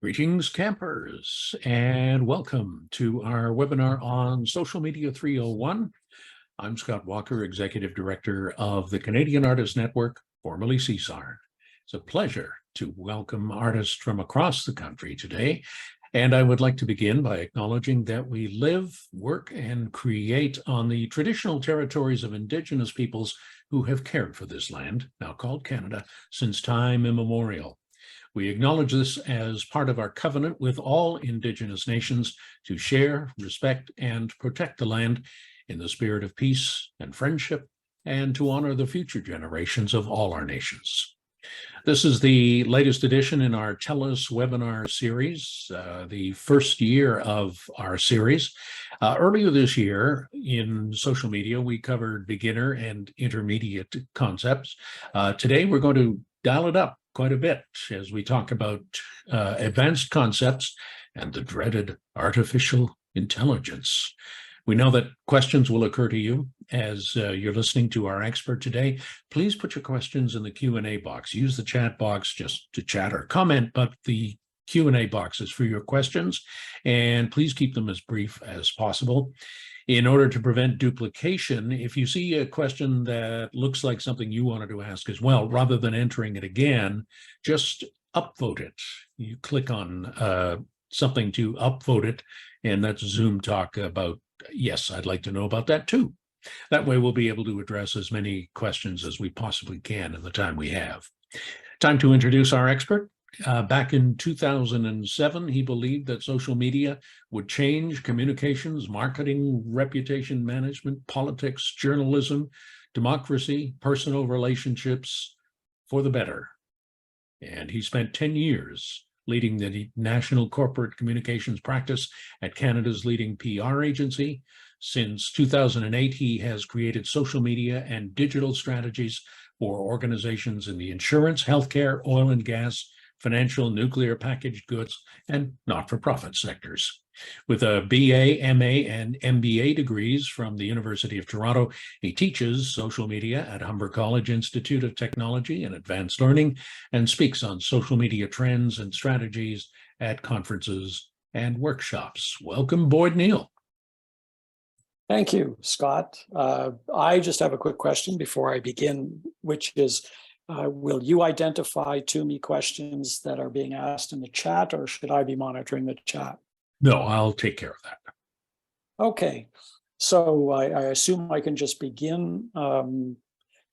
Greetings, campers, and welcome to our webinar on Social Media 301. I'm Scott Walker, Executive Director of the Canadian Artists Network, formerly CSAR. It's a pleasure to welcome artists from across the country today, and I would like to begin by acknowledging that we live, work, and create on the traditional territories of Indigenous peoples who have cared for this land, now called Canada, since time immemorial. We acknowledge this as part of our covenant with all Indigenous nations to share, respect, and protect the land in the spirit of peace and friendship, and to honor the future generations of all our nations. This is the latest edition in our Tell Us webinar series, the first year of our series. Earlier this year in social media, we covered beginner and intermediate concepts. Today, we're going to dial it up quite a bit as we talk about advanced concepts and the dreaded artificial intelligence. We know that questions will occur to you as you're listening to our expert today. Please put your questions in the Q&A box. Use the chat box just to chat or comment, but the Q&A box is for your questions, and please keep them as brief as possible. In order to prevent duplication, if you see a question that looks like something you wanted to ask as well, rather than entering it again, just upvote it. You click on something to upvote it, and that's Zoom talk about, yes, I'd like to know about that too. That way we'll be able to address as many questions as we possibly can in the time we have. Time to introduce our expert. Back in 2007, he believed that social media would change communications, marketing, reputation management, politics, journalism, democracy, personal relationships for the better. And he spent 10 years leading the national corporate communications practice at Canada's leading PR agency. Since 2008, he has created social media and digital strategies for organizations in the insurance, healthcare, oil and gas, financial, nuclear, packaged goods, and not-for-profit sectors. With a BA, MA, and MBA degrees from the University of Toronto, he teaches social media at Humber College Institute of Technology and Advanced Learning and speaks on social media trends and strategies at conferences and workshops. Welcome, Boyd Neal. Thank you, Scott. I just have a quick question before I begin, which is, will you identify to me questions that are being asked in the chat, or should I be monitoring the chat? No, I'll take care of that. Okay, so I assume I can just begin.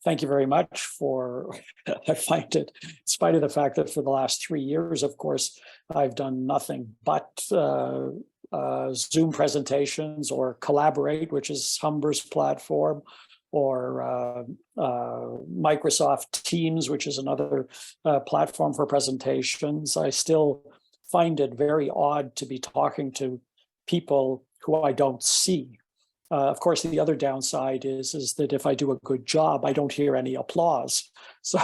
Thank you very much for, I find it, in spite of the fact that for the last 3 years, of course, I've done nothing but Zoom presentations or Collaborate, which is Humber's platform, or Microsoft Teams, which is another platform for presentations. I still find it very odd to be talking to people who I don't see. Of course, the other downside is that if I do a good job, I don't hear any applause. So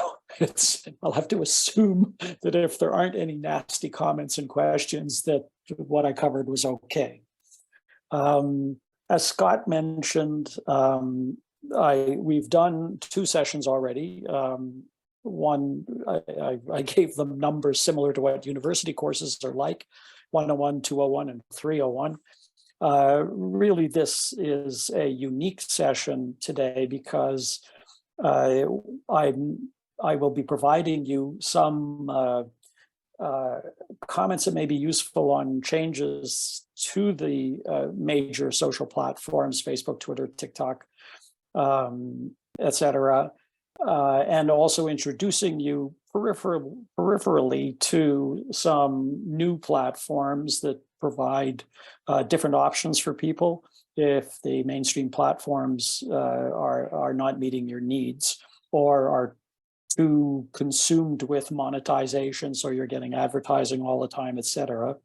I'll have to assume that if there aren't any nasty comments and questions, that what I covered was okay. As Scott mentioned, we've done 2 sessions already. One, I gave them numbers similar to what university courses are like, 101, 201, and 301. Really, this is a unique session today because I will be providing you some comments that may be useful on changes to the major social platforms, Facebook, Twitter, TikTok, etc., and also introducing you peripherally to some new platforms that provide different options for people if the mainstream platforms are not meeting your needs or are too consumed with monetization, so you're getting advertising all the time, etc.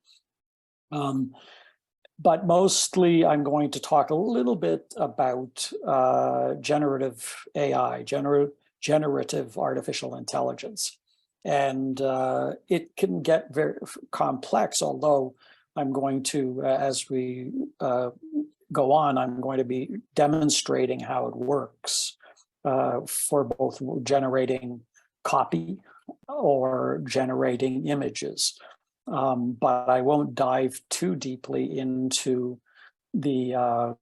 But mostly I'm going to talk a little bit about generative AI, generative artificial intelligence. And it can get very complex, although I'm going to, as we go on, I'm going to be demonstrating how it works for both generating copy or generating images. but I won't dive too deeply into the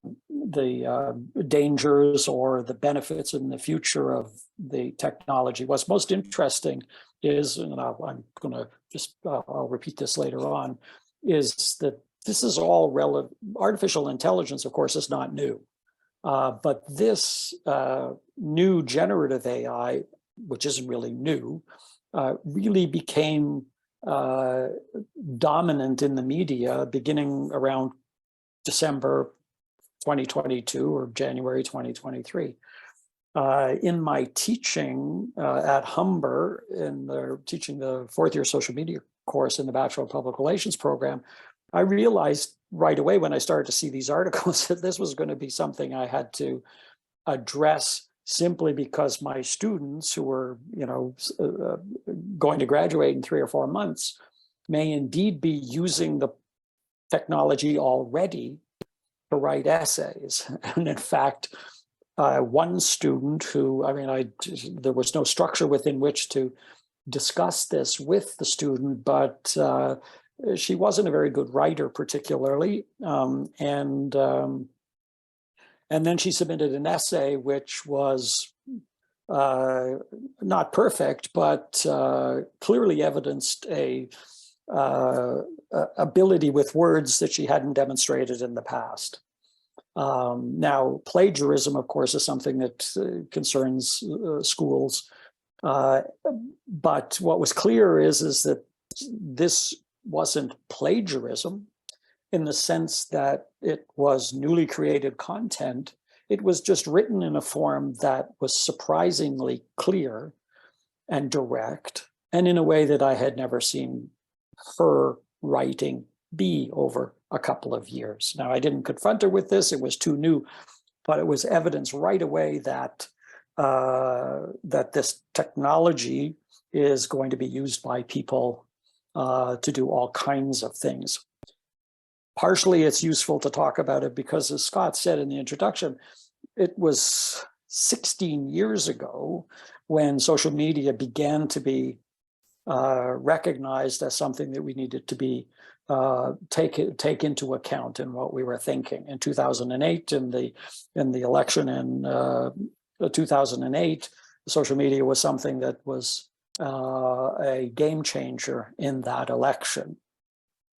dangers or the benefits in the future of the technology. What's most interesting is, and I'm going to just, I'll repeat this later on, is that this is all relevant. Artificial intelligence, of course, is not new. But this new generative AI, which isn't really new, really became dominant in the media beginning around December 2022 or January 2023. In my teaching at Humber, teaching the fourth year social media course in the Bachelor of Public Relations program, I realized right away when I started to see these articles that this was going to be something I had to address, simply because my students who were, going to graduate in 3 or 4 months may indeed be using the technology already to write essays. And in fact, one student who, there was no structure within which to discuss this with the student, but she wasn't a very good writer particularly. And then she submitted an essay which was not perfect, but clearly evidenced a ability with words that she hadn't demonstrated in the past. Now, plagiarism, of course, is something that concerns schools. But what was clear is that this wasn't plagiarism in the sense that it was newly created content. It was just written in a form that was surprisingly clear and direct, and in a way that I had never seen her writing be over a couple of years. Now, I didn't confront her with this, it was too new, but it was evidence right away that that this technology is going to be used by people to do all kinds of things. Partially, it's useful to talk about it because, as Scott said in the introduction, it was 16 years ago when social media began to be recognized as something that we needed to be take into account in what we were thinking. In 2008, in the election in 2008, social media was something that was a game changer in that election.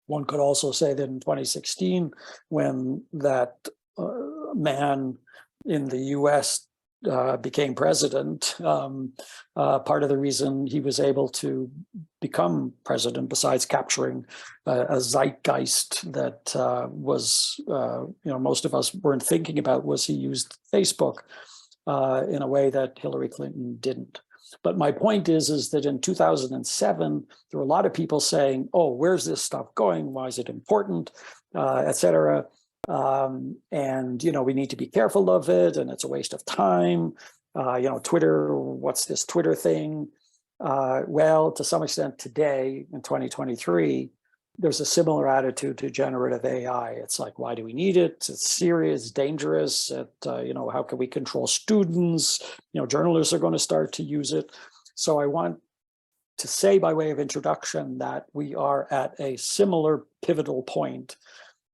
One could also say that in 2016, when that man in the US became president, part of the reason he was able to become president, besides capturing a zeitgeist that was, most of us weren't thinking about, was he used Facebook in a way that Hillary Clinton didn't. But my point is that in 2007, there were a lot of people saying, oh, where's this stuff going? Why is it important, et cetera? And, we need to be careful of it, and it's a waste of time. Twitter, what's this Twitter thing? Well, to some extent today, in 2023, there's a similar attitude to generative AI. It's like, why do we need it? It's serious, dangerous. How can we control students? Journalists are going to start to use it. So I want to say, by way of introduction, that we are at a similar pivotal point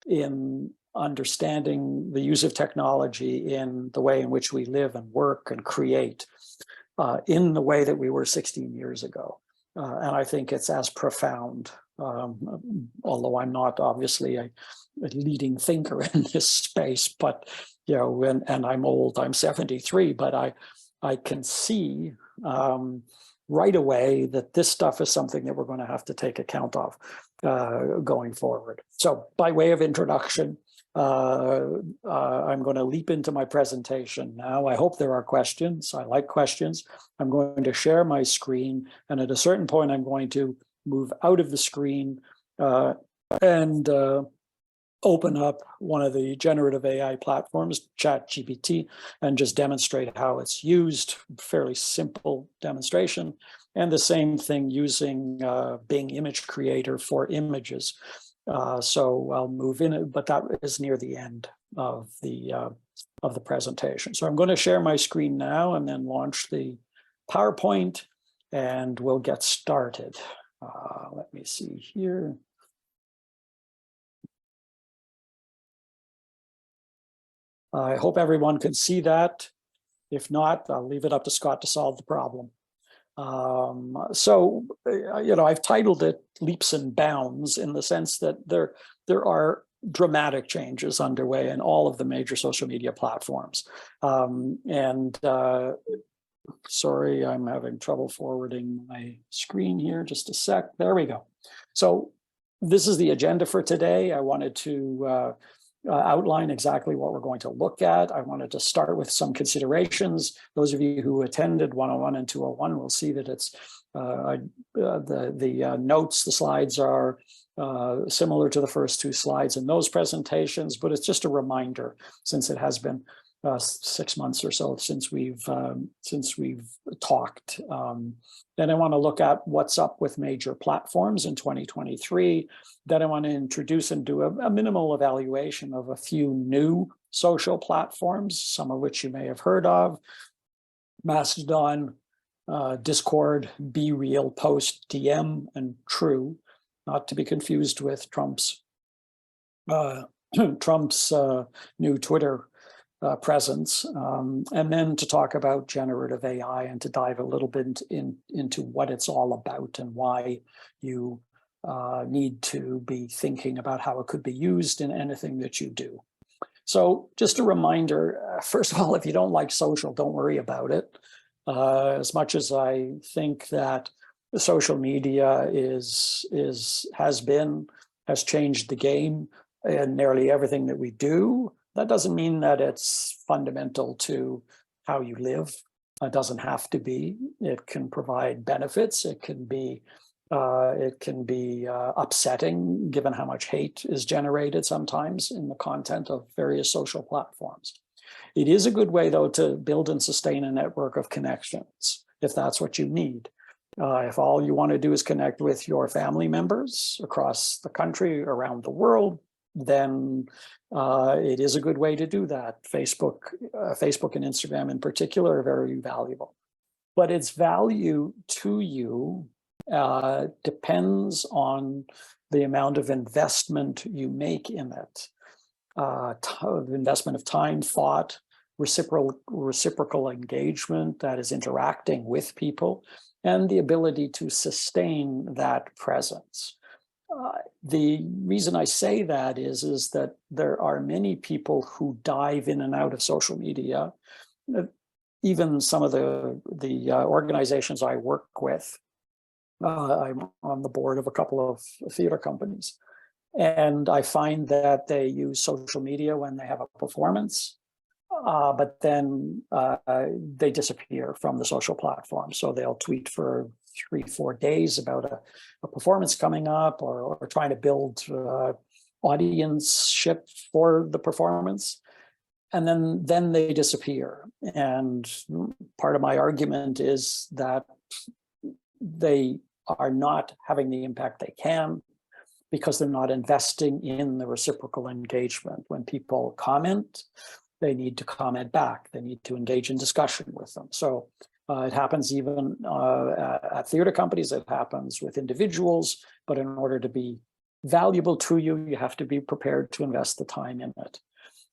in understanding the use of technology in the way in which we live and work and create, in the way that we were 16 years ago. And I think it's as profound, although I'm not obviously a leading thinker in this space, but, and I'm old, I'm 73, but I can see right away that this stuff is something that we're going to have to take account of going forward. So by way of introduction, I'm going to leap into my presentation now. I hope there are questions. I like questions. I'm going to share my screen, and at a certain point, I'm going to move out of the screen and open up one of the generative AI platforms, ChatGPT, and just demonstrate how it's used. Fairly simple demonstration. And the same thing using Bing Image Creator for images. So I'll move in, but that is near the end of the presentation. So I'm going to share my screen now and then launch the PowerPoint, and we'll get started. Let me see here. I hope everyone can see that. If not, I'll leave it up to Scott to solve the problem. I've titled it Leaps and Bounds in the sense that there are dramatic changes underway in all of the major social media platforms. Sorry, I'm having trouble forwarding my screen here. Just a sec. There we go. So this is the agenda for today. I wanted to outline exactly what we're going to look at. I wanted to start with some considerations. Those of you who attended 101 and 201 will see that it's the notes, the slides are similar to the first two slides in those presentations, but it's just a reminder since it has been 6 months or so since we've talked. Then I want to look at what's up with major platforms in 2023. Then I want to introduce and do a minimal evaluation of a few new social platforms, some of which you may have heard of: Mastodon, Discord, BeReal, Post, DM, and True, not to be confused with Trump's new Twitter presence, and then to talk about generative AI and to dive a little bit into what it's all about and why you need to be thinking about how it could be used in anything that you do. So just a reminder, first of all, if you don't like social, don't worry about it. As much as I think that social media has changed the game in nearly everything that we do, that doesn't mean that it's fundamental to how you live. It doesn't have to be. It can provide benefits. It can be upsetting, given how much hate is generated sometimes in the content of various social platforms. It is a good way, though, to build and sustain a network of connections, if that's what you need. If all you want to do is connect with your family members across the country, around the world, then it is a good way to do that. Facebook and Instagram in particular are very valuable. But its value to you depends on the amount of investment you make in it. Investment of time, thought, reciprocal engagement, that is interacting with people, and the ability to sustain that presence. The reason I say that is that there are many people who dive in and out of social media. Even some of the organizations I work with, I'm on the board of a couple of theater companies, and I find that they use social media when they have a performance, but then they disappear from the social platform. So they'll tweet for 3-4 days about a performance coming up, or trying to build audience-ship for the performance, and then they disappear. And part of my argument is that they are not having the impact they can because they're not investing in the reciprocal engagement. When people comment, they need to comment back. They need to engage in discussion with them. So it happens even at theater companies, it happens with individuals, but in order to be valuable to you, you have to be prepared to invest the time in it.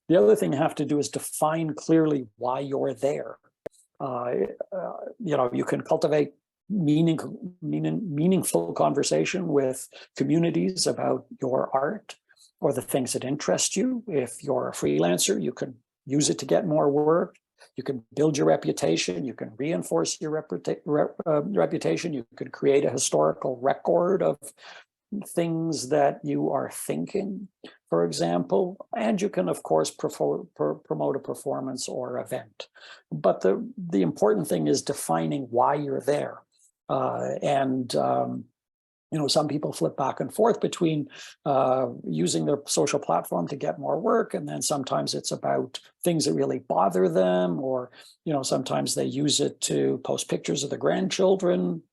The other thing you have to do is define clearly why you're there. You can cultivate meaningful conversation with communities about your art or the things that interest you. If you're a freelancer, you can use it to get more work. You can build your reputation. You can reinforce your reputation. You can create a historical record of things that you are thinking, for example. And you can, of course, promote a performance or event. But the important thing is defining why you're there. Some people flip back and forth between using their social platform to get more work, and then sometimes it's about things that really bother them, or sometimes they use it to post pictures of their grandchildren.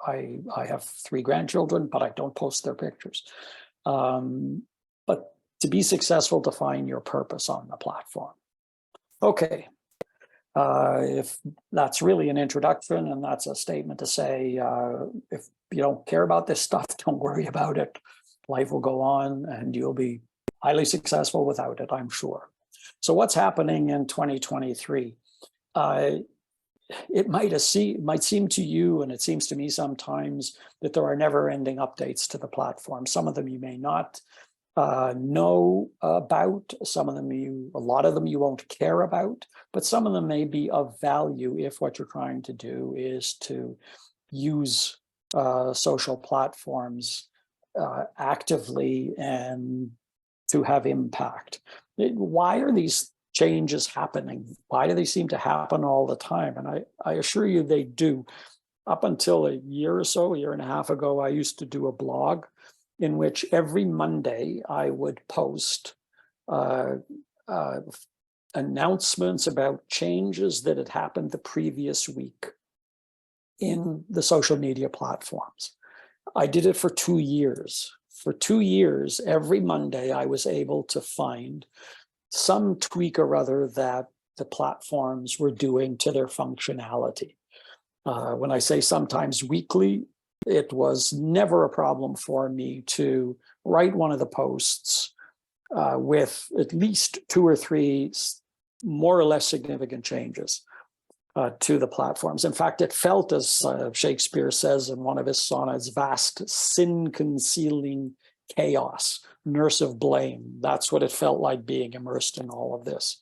I have 3 grandchildren, but I don't post their pictures. But to be successful, define your purpose on the platform. Okay. If that's really an introduction and that's a statement to say, if you don't care about this stuff, don't worry about it. Life will go on and you'll be highly successful without it, I'm sure. So what's happening in 2023? It might seem to you, and it seems to me sometimes, that there are never-ending updates to the platform. Some of them you may not know about. Some of them a lot of them you won't care about, but some of them may be of value if what you're trying to do is to use social platforms actively and to have impact. Why are these changes happening? Why do they seem to happen all the time? And I assure you they do. Up until a year or so, a year and a half ago, I used to do a blog in which every Monday I would post announcements about changes that had happened the previous week in the social media platforms. I did it for 2 years. For 2 years, every Monday, I was able to find some tweak or other that the platforms were doing to their functionality. When I say sometimes weekly, it was never a problem for me to write one of the posts with at least 2 or 3 more or less significant changes to the platforms. In fact, it felt, as Shakespeare says in one of his sonnets, vast sin-concealing chaos, nurse of blame. That's what it felt like being immersed in all of this.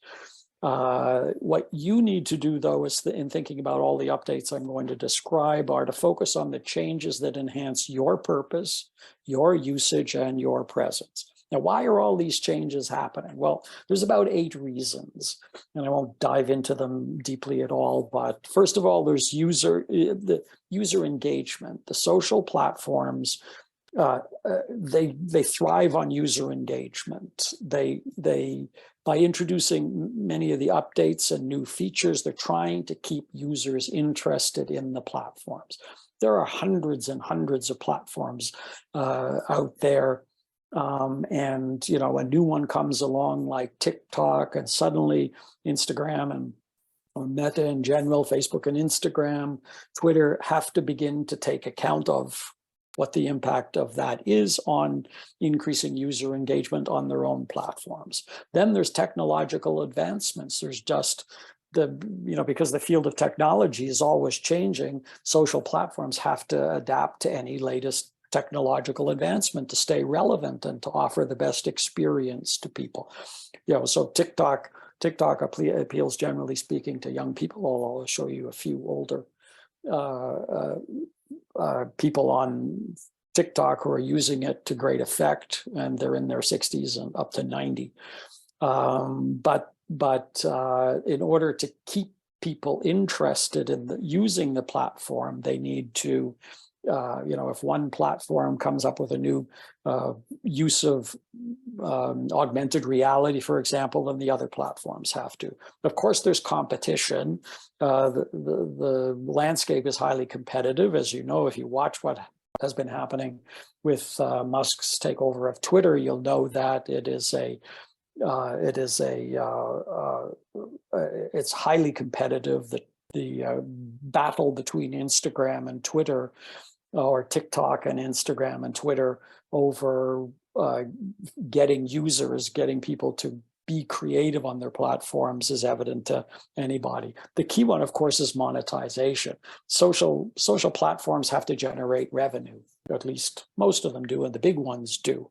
What you need to do, though, is in thinking about all the updates I'm going to describe, are to focus on the changes that enhance your purpose, your usage, and your presence. Now, why are all these changes happening? Well, there's about 8 reasons, and I won't dive into them deeply at all. But first of all, there's the user engagement. The social platforms, they thrive on user engagement. By introducing many of the updates and new features, they're trying to keep users interested in the platforms. There are hundreds and hundreds of platforms out there. And, you know, a new one comes along like TikTok, and suddenly Instagram or Meta in general, Facebook and Instagram, Twitter have to begin to take account of what the impact of that is on increasing user engagement on their own platforms. Then there's technological advancements. There's just because the field of technology is always changing, social platforms have to adapt to any latest technological advancement to stay relevant and to offer the best experience to people. So TikTok appeals, generally speaking, to young people. I'll show you a few older people on TikTok who are using it to great effect, and they're in their 60s and up to 90. But in order to keep people interested in using the platform, they need to, if one platform comes up with a new use of augmented reality, for example, then the other platforms have to. Of course, there's competition. The landscape is highly competitive. As you know, if you watch what has been happening with Musk's takeover of Twitter, you'll know that it's highly competitive. The battle between Instagram and Twitter, or TikTok and Instagram and Twitter, over getting people to be creative on their platforms is evident to anybody. The key one, of course, is monetization. Social platforms have to generate revenue. At least most of them do, and the big ones do.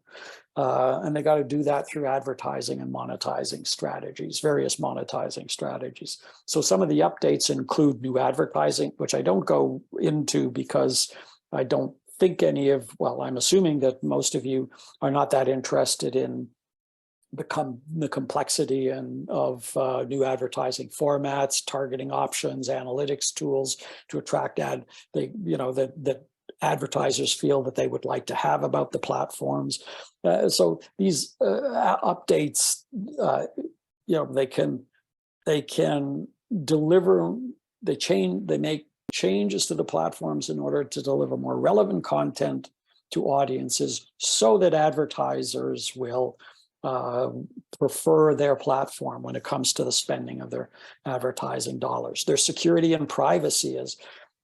And they got to do that through advertising and monetizing strategies, various monetizing strategies. So some of the updates include new advertising, which I don't go into because I don't think I'm assuming that most of you are not that interested in the complexity of new advertising formats, targeting options, analytics tools to attract that advertisers feel that they would like to have about the platforms. So these updates, they can deliver. They make changes to the platforms in order to deliver more relevant content to audiences, so that advertisers will prefer their platform when it comes to the spending of their advertising dollars. Their security and privacy is,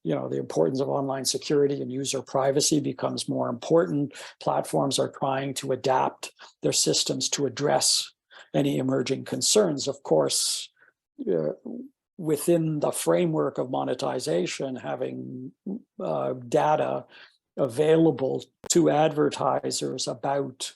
the importance of online security and user privacy becomes more important. Platforms are trying to adapt their systems to address any emerging concerns. Of course, within the framework of monetization, having data available to advertisers about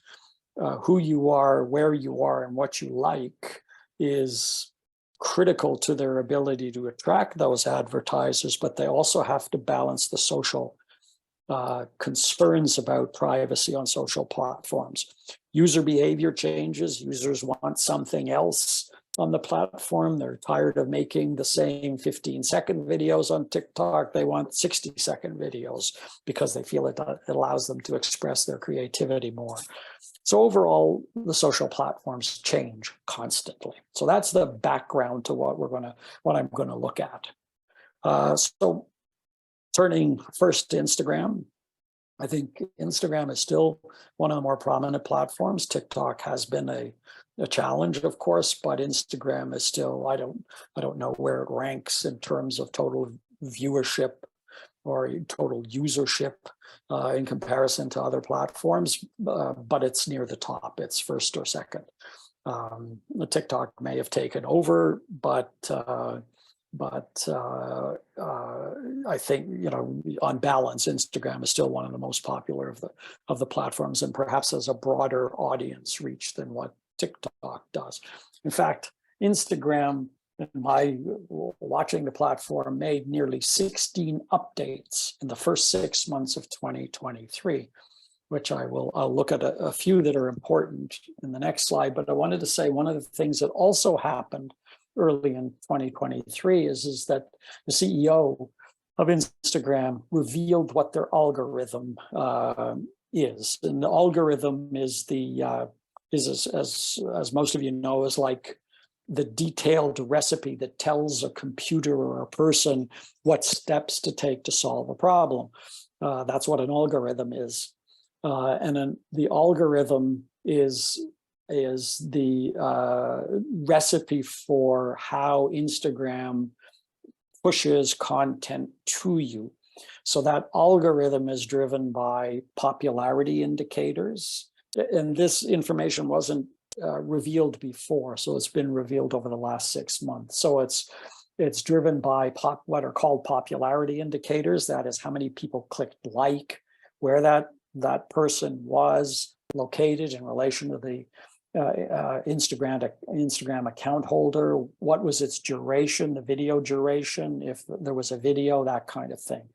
who you are, where you are, and what you like is critical to their ability to attract those advertisers, but they also have to balance the social concerns about privacy on social platforms. User behavior changes. Users want something else on the platform. They're tired of making the same 15-second videos on TikTok. They want 60-second videos because they feel it allows them to express their creativity more. So overall, the social platforms change constantly. So that's the background to what I'm going to look at. So turning first to Instagram, I think Instagram is still one of the more prominent platforms. TikTok has been a challenge, of course, but Instagram is still, I don't know where it ranks in terms of total viewership or total usership in comparison to other platforms, but it's near the top. It's first or second. TikTok may have taken over, but I think, on balance, Instagram is still one of the most popular of the platforms, and perhaps has a broader audience reach than what TikTok does. In fact, Instagram, in my watching the platform, made nearly 16 updates in the first 6 months of 2023, which I'll look at a few that are important in the next slide. But I wanted to say one of the things that also happened early in 2023 is that the CEO of Instagram revealed what their algorithm is. And the algorithm is as most of you know, is like the detailed recipe that tells a computer or a person what steps to take to solve a problem. That's what an algorithm is. And the algorithm is the recipe for how Instagram pushes content to you. So that algorithm is driven by popularity indicators. And this information wasn't revealed before, so it's been revealed over the last 6 months. So it's driven by what are called popularity indicators. That is how many people clicked like, where that person was located in relation to the Instagram account holder, what was its duration, the video duration, if there was a video, that kind of thing.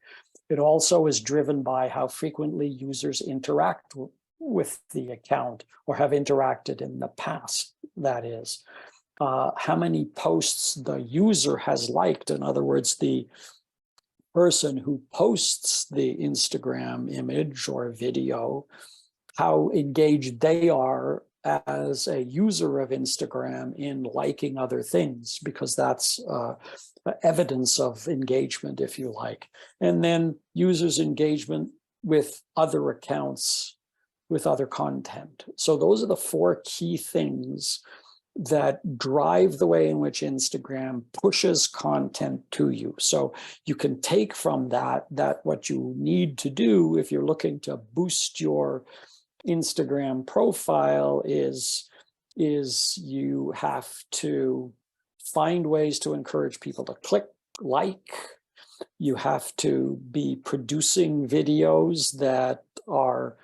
It also is driven by how frequently users interact with the account or have interacted in the past, that is. How many posts the user has liked. In other words, the person who posts the Instagram image or video, how engaged they are as a user of Instagram in liking other things, because that's evidence of engagement, if you like. And then users' engagement with other accounts, with other content. So those are the 4 key things that drive the way in which Instagram pushes content to you. So you can take from that what you need to do if you're looking to boost your Instagram profile is you have to find ways to encourage people to click like. You have to be producing videos that are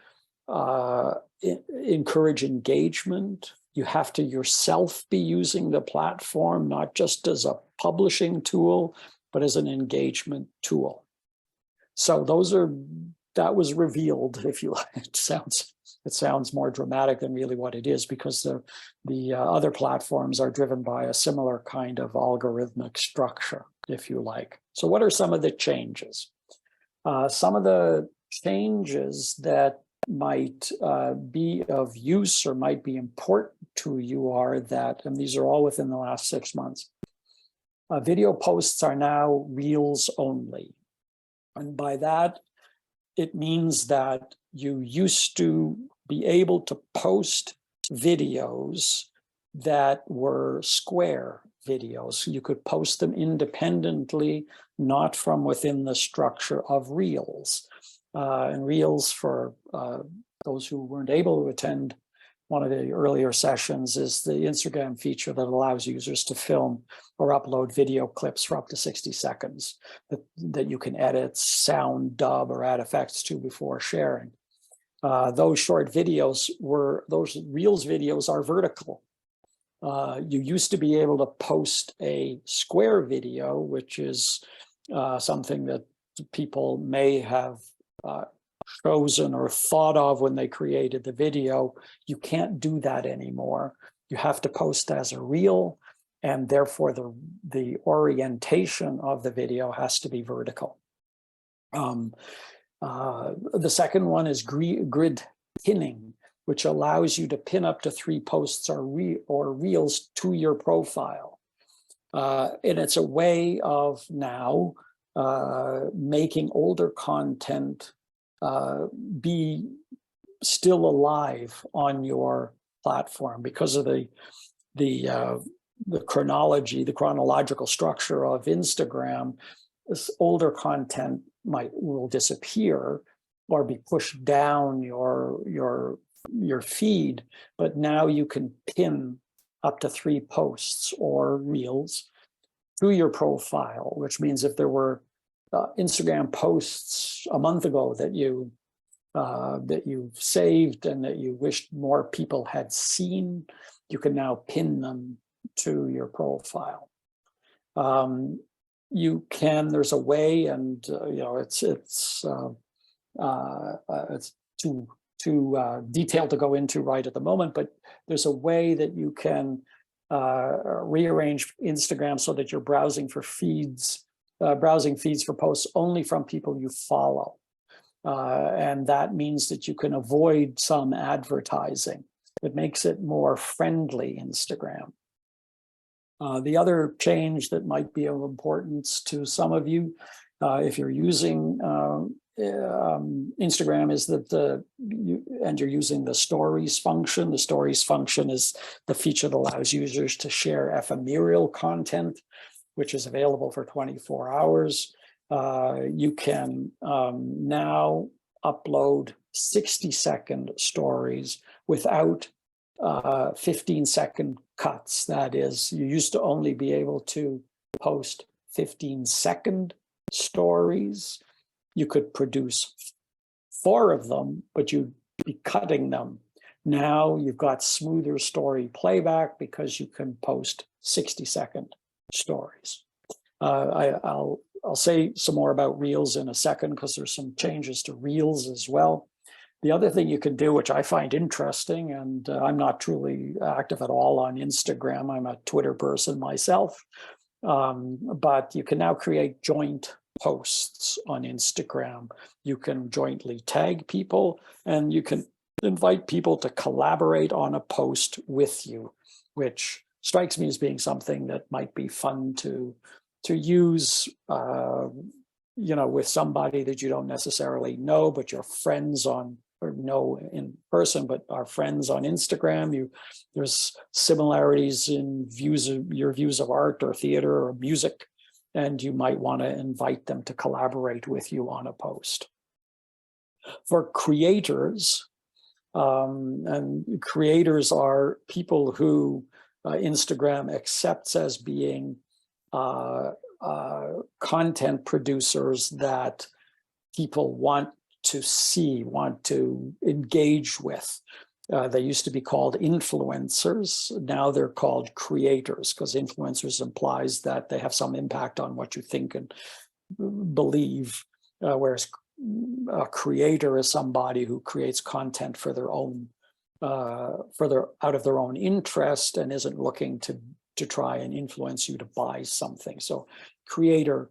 encourage engagement. You have to yourself be using the platform, not just as a publishing tool, but as an engagement tool. So that was revealed, if you like. It sounds more dramatic than really what it is, because the other platforms are driven by a similar kind of algorithmic structure, if you like. So what are some of the changes? Some of the changes that might be of use or might be important to you are that, and these are all within the last 6 months, video posts are now Reels only. And by that, it means that you used to be able to post videos that were square videos. You could post them independently, not from within the structure of Reels. And Reels, for those who weren't able to attend one of the earlier sessions, is the Instagram feature that allows users to film or upload video clips for up to 60 seconds that you can edit, sound, dub, or add effects to before sharing. Those short videos those Reels videos are vertical. You used to be able to post a square video, which is something that people may have chosen or thought of when they created the video. You can't do that anymore. You have to post as a reel, and therefore the orientation of the video has to be vertical. The second one is grid pinning, which allows you to pin up to 3 posts or reels to your profile. And it's a way of now making older content be still alive on your platform because of the chronological structure of Instagram. This older content will disappear or be pushed down your feed, but now you can pin up to 3 posts or reels to your profile, which means if there were Instagram posts a month ago that you saved and that you wished more people had seen, you can now pin them to your profile. There's a way, and it's too detailed to go into right at the moment, but there's a way that you can rearrange Instagram so that you're browsing feeds for posts only from people you follow. And that means that you can avoid some advertising. It makes it more friendly, Instagram. The other change that might be of importance to some of you, if you're using Instagram, is that you're using the stories function. The stories function is the feature that allows users to share ephemeral content, which is available for 24 hours. You can now upload 60-second stories without 15-second cuts. That is, you used to only be able to post 15-second stories. You could produce 4 of them, but you'd be cutting them. Now you've got smoother story playback because you can post 60-second stories. I'll say some more about Reels in a second because there's some changes to Reels as well. The other thing you can do, which I find interesting, and I'm not truly active at all on Instagram, I'm a Twitter person myself, but you can now create joint posts on Instagram. You can jointly tag people, and you can invite people to collaborate on a post with you, which strikes me as being something that might be fun to use with somebody that you don't necessarily know, but you're friends on, or know in person, but are friends on Instagram. There's similarities in your views of art or theater or music, and you might want to invite them to collaborate with you on a post. For creators, and creators are people who Instagram accepts as being content producers that people want to see, want to engage with. They used to be called influencers. Now they're called creators, because influencers implies that they have some impact on what you think and believe, whereas a creator is somebody who creates content for their own, out of their own interest, and isn't looking to try and influence you to buy something. So creator,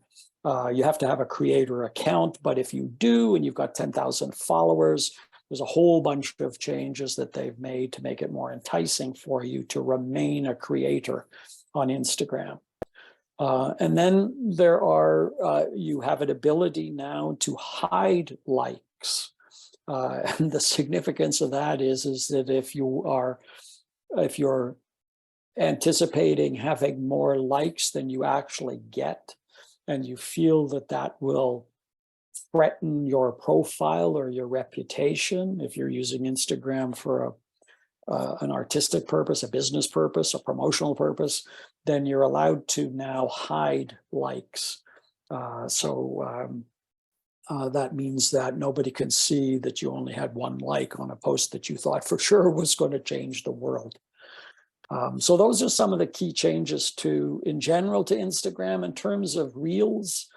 you have to have a creator account, but if you do and you've got 10,000 followers, there's a whole bunch of changes that they've made to make it more enticing for you to remain a creator on Instagram. And then there are, you have an ability now to hide likes. And the significance of that is that if you're anticipating having more likes than you actually get, and you feel that that will threaten your profile or your reputation, if you're using Instagram for an artistic purpose, a business purpose, a promotional purpose, then you're allowed to now hide likes. That means that nobody can see that you only had one like on a post that you thought for sure was going to change the world. So those are some of the key changes in general to Instagram. In terms of Reels,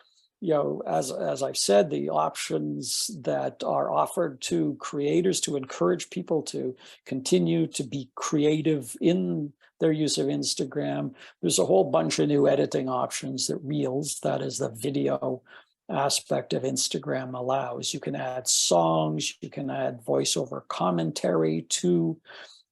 as I've said, the options that are offered to creators to encourage people to continue to be creative in their use of Instagram. There's a whole bunch of new editing options that Reels, that is the video aspect of Instagram, allows. You can add songs, you can add voiceover commentary to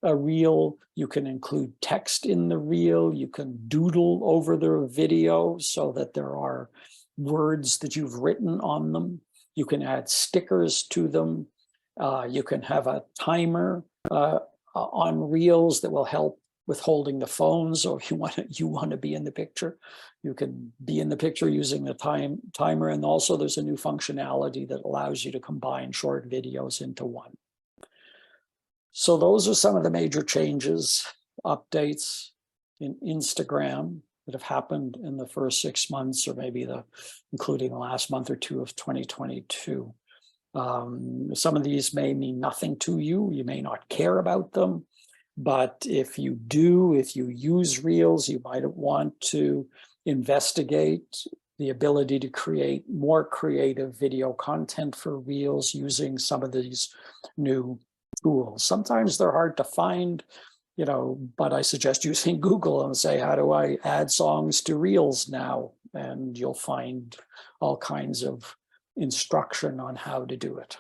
a reel, you can include text in the reel, you can doodle over the video so that there are words that you've written on them. You can add stickers to them. You can have a timer on reels that will help with holding the phone. So if you want to be in the picture, you can be in the picture using the timer. And also there's a new functionality that allows you to combine short videos into one. So those are some of the major changes, updates in Instagram that have happened in the first 6 months, or maybe including the last month or two of 2022. Some of these may mean nothing to you. You may not care about them. But if you use Reels, you might want to investigate the ability to create more creative video content for Reels using some of these new tools. Sometimes they're hard to find, but I suggest using Google and say, how do I add songs to Reels now? And you'll find all kinds of instruction on how to do it.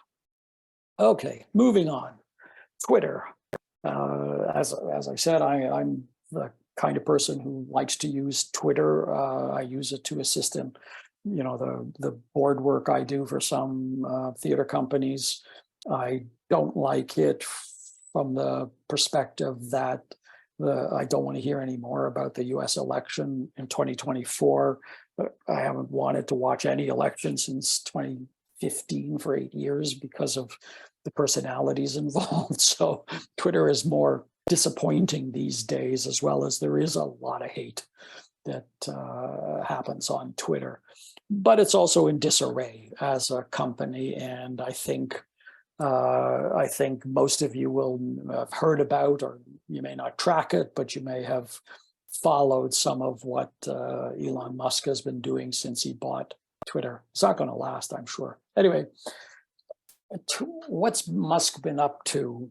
Okay, moving on. Twitter. As I said, I'm the kind of person who likes to use Twitter. I use it to assist in, the board work I do for some theater companies. I don't like it from the perspective that I don't want to hear any more about the US election in 2024. I haven't wanted to watch any election since 2015 for 8 years because of the personalities involved. So Twitter is more disappointing these days, as well as there is a lot of hate that happens on Twitter. But it's also in disarray as a company, and I think most of you will have heard about, or you may not track it, but you may have followed some of what Elon Musk has been doing since he bought Twitter. It's not going to last, I'm sure. Anyway, what's Musk been up to?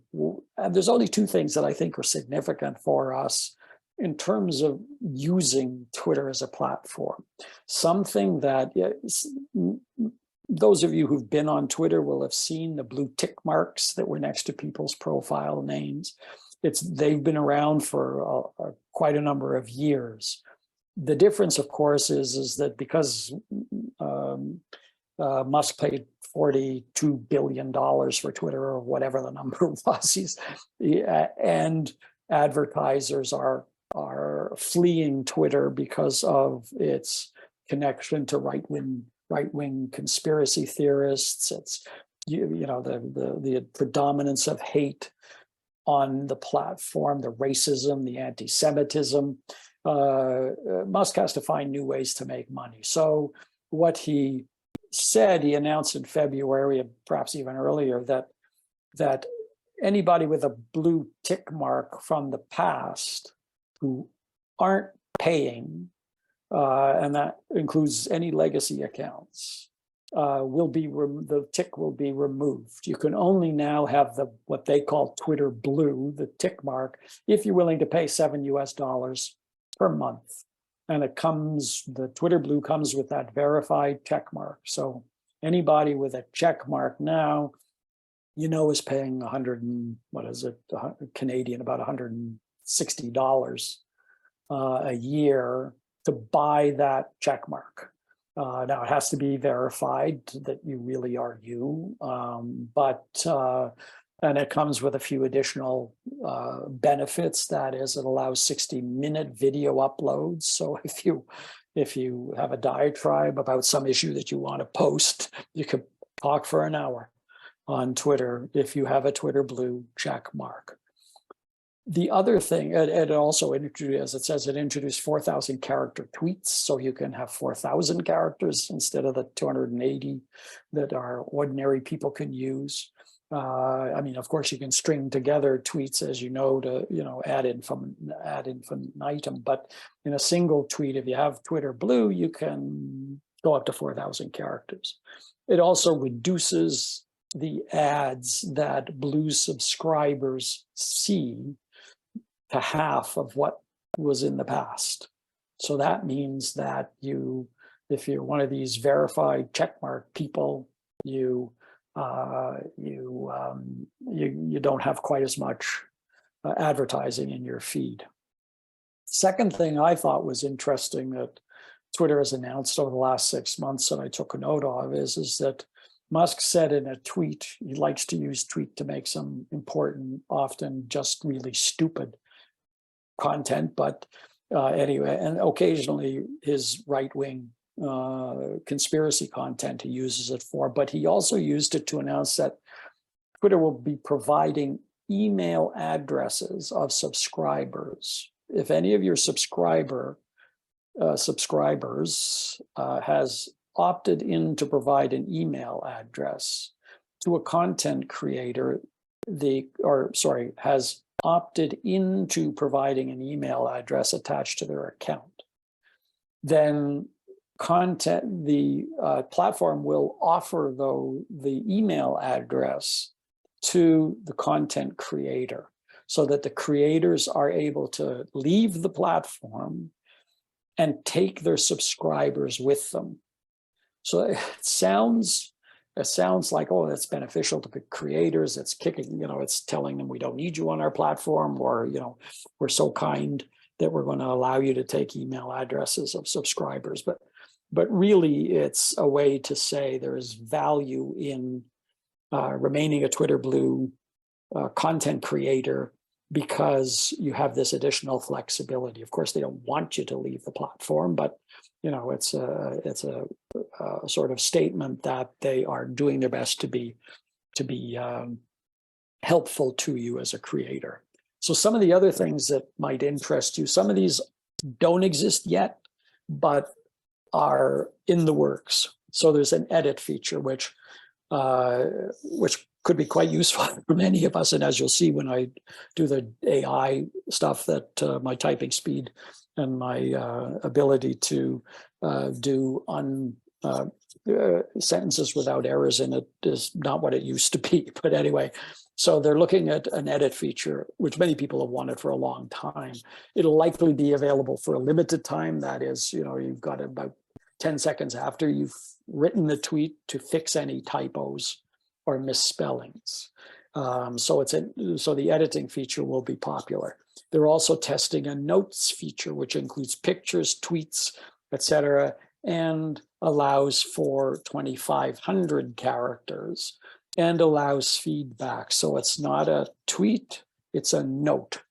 And there's only two things that I think are significant for us in terms of using Twitter as a platform. Something that those of you who've been on Twitter will have seen the blue tick marks that were next to people's profile names. They've been around for quite a number of years. The difference, of course, is that because Musk paid $42 billion for Twitter, or whatever the number was, and advertisers are fleeing Twitter because of its connection to right-wing conspiracy theorists. It's the predominance of hate on the platform, the racism, the anti-Semitism. Musk has to find new ways to make money. So what he announced in February, and perhaps even earlier, that anybody with a blue tick mark from the past who aren't paying, and that includes any legacy accounts, the tick will be removed. You can only now have what they call Twitter Blue, the tick mark, if you're willing to pay $7 per month. And the Twitter Blue comes with that verified check mark. So anybody with a check mark now, is paying Canadian, about $160 a year to buy that check mark. Now it has to be verified that you really are you, and it comes with a few additional benefits. That is, it allows 60-minute video uploads. So if you have a diatribe about some issue that you want to post, you could talk for an hour on Twitter if you have a Twitter Blue check mark. The other thing, it also introduced, as it says, it introduced 4,000 character tweets, so you can have 4,000 characters instead of the 280 that our ordinary people can use. I mean, of course, you can string together tweets, as you know, to ad infinitum. But in a single tweet, if you have Twitter Blue, you can go up to 4,000 characters. It also reduces the ads that Blue subscribers see to half of what was in the past. So that means that if you're one of these verified checkmark people, you don't have quite as much advertising in your feed. Second thing I thought was interesting that Twitter has announced over the last 6 months, and I took a note of, is that Musk said in a tweet, he likes to use tweet to make some important, often just really stupid content, but anyway, and occasionally his right-wing conspiracy content he uses it for, but he also used it to announce that Twitter will be providing email addresses of subscribers. If any of your subscribers has opted in to provide an email address to a content creator, has opted into providing an email address attached to their account, then the platform will offer the email address to the content creator, so that the creators are able to leave the platform and take their subscribers with them. So it sounds like, oh, that's beneficial to the creators. It's it's telling them we don't need you on our platform, or, we're so kind that we're going to allow you to take email addresses of subscribers. But really, it's a way to say there is value in remaining a Twitter Blue content creator, because you have this additional flexibility. Of course, they don't want you to leave the platform, but it's a sort of statement that they are doing their best to be helpful to you as a creator. So some of the other things that might interest you, some of these don't exist yet, but are in the works. So there's an edit feature, which could be quite useful for many of us. And as you'll see when I do the AI stuff, that my typing speed and my ability to do sentences without errors in it is not what it used to be. But anyway, so they're looking at an edit feature, which many people have wanted for a long time. It'll likely be available for a limited time. That is, you've got about 10 seconds after you've written the tweet to fix any typos or misspellings. So the editing feature will be popular. They're also testing a notes feature, which includes pictures, tweets, etc., and allows for 2,500 characters and allows feedback. So it's not a tweet, it's a note.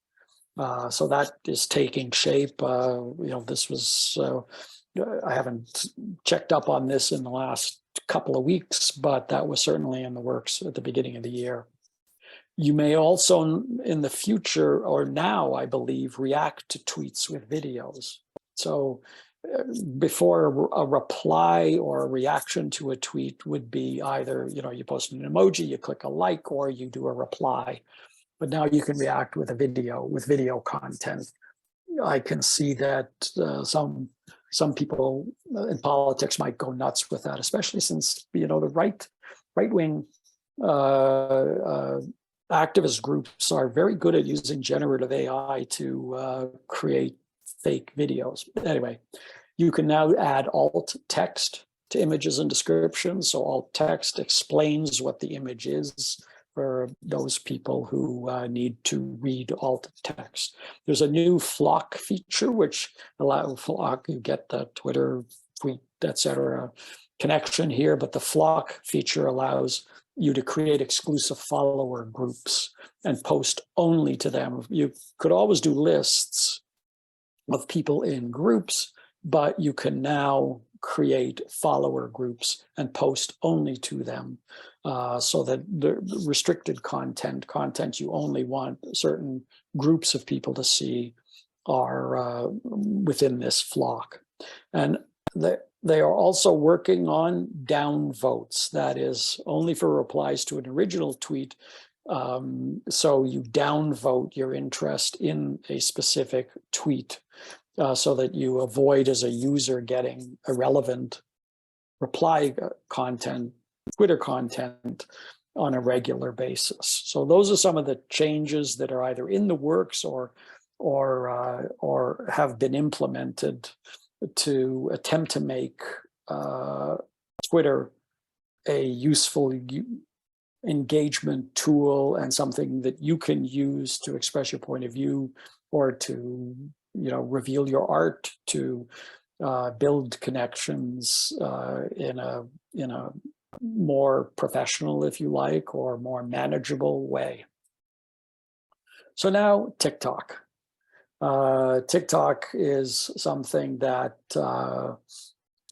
So that is taking shape. This was, I haven't checked up on this in the last couple of weeks, but that was certainly in the works at the beginning of the year. You may also in the future, or now I believe, react to tweets with videos. So before, a reply or a reaction to a tweet would be either, you post an emoji, you click a like, or you do a reply. But now you can react with video content. I can see that some people in politics might go nuts with that, especially since the right-wing activist groups are very good at using generative AI to create fake videos. Anyway, you can now add alt text to images and descriptions. So alt text explains what the image is for those people who need to read alt text. There's a new flock feature, which allows flock, you get the Twitter tweet etc. connection here, but the flock feature allows you to create exclusive follower groups and post only to them. You could always do lists of people in groups, but you can now create follower groups and post only to them, so that the restricted content you only want certain groups of people to see are within this flock. And they are also working on downvotes, that is only for replies to an original tweet. So you downvote your interest in a specific tweet, so that you avoid as a user getting irrelevant reply content, Twitter content on a regular basis. So those are some of the changes that are either in the works or have been implemented to attempt to make Twitter a useful engagement tool and something that you can use to express your point of view, or to reveal your art, to build connections in a more professional, if you like, or more manageable way. So now TikTok. TikTok is something that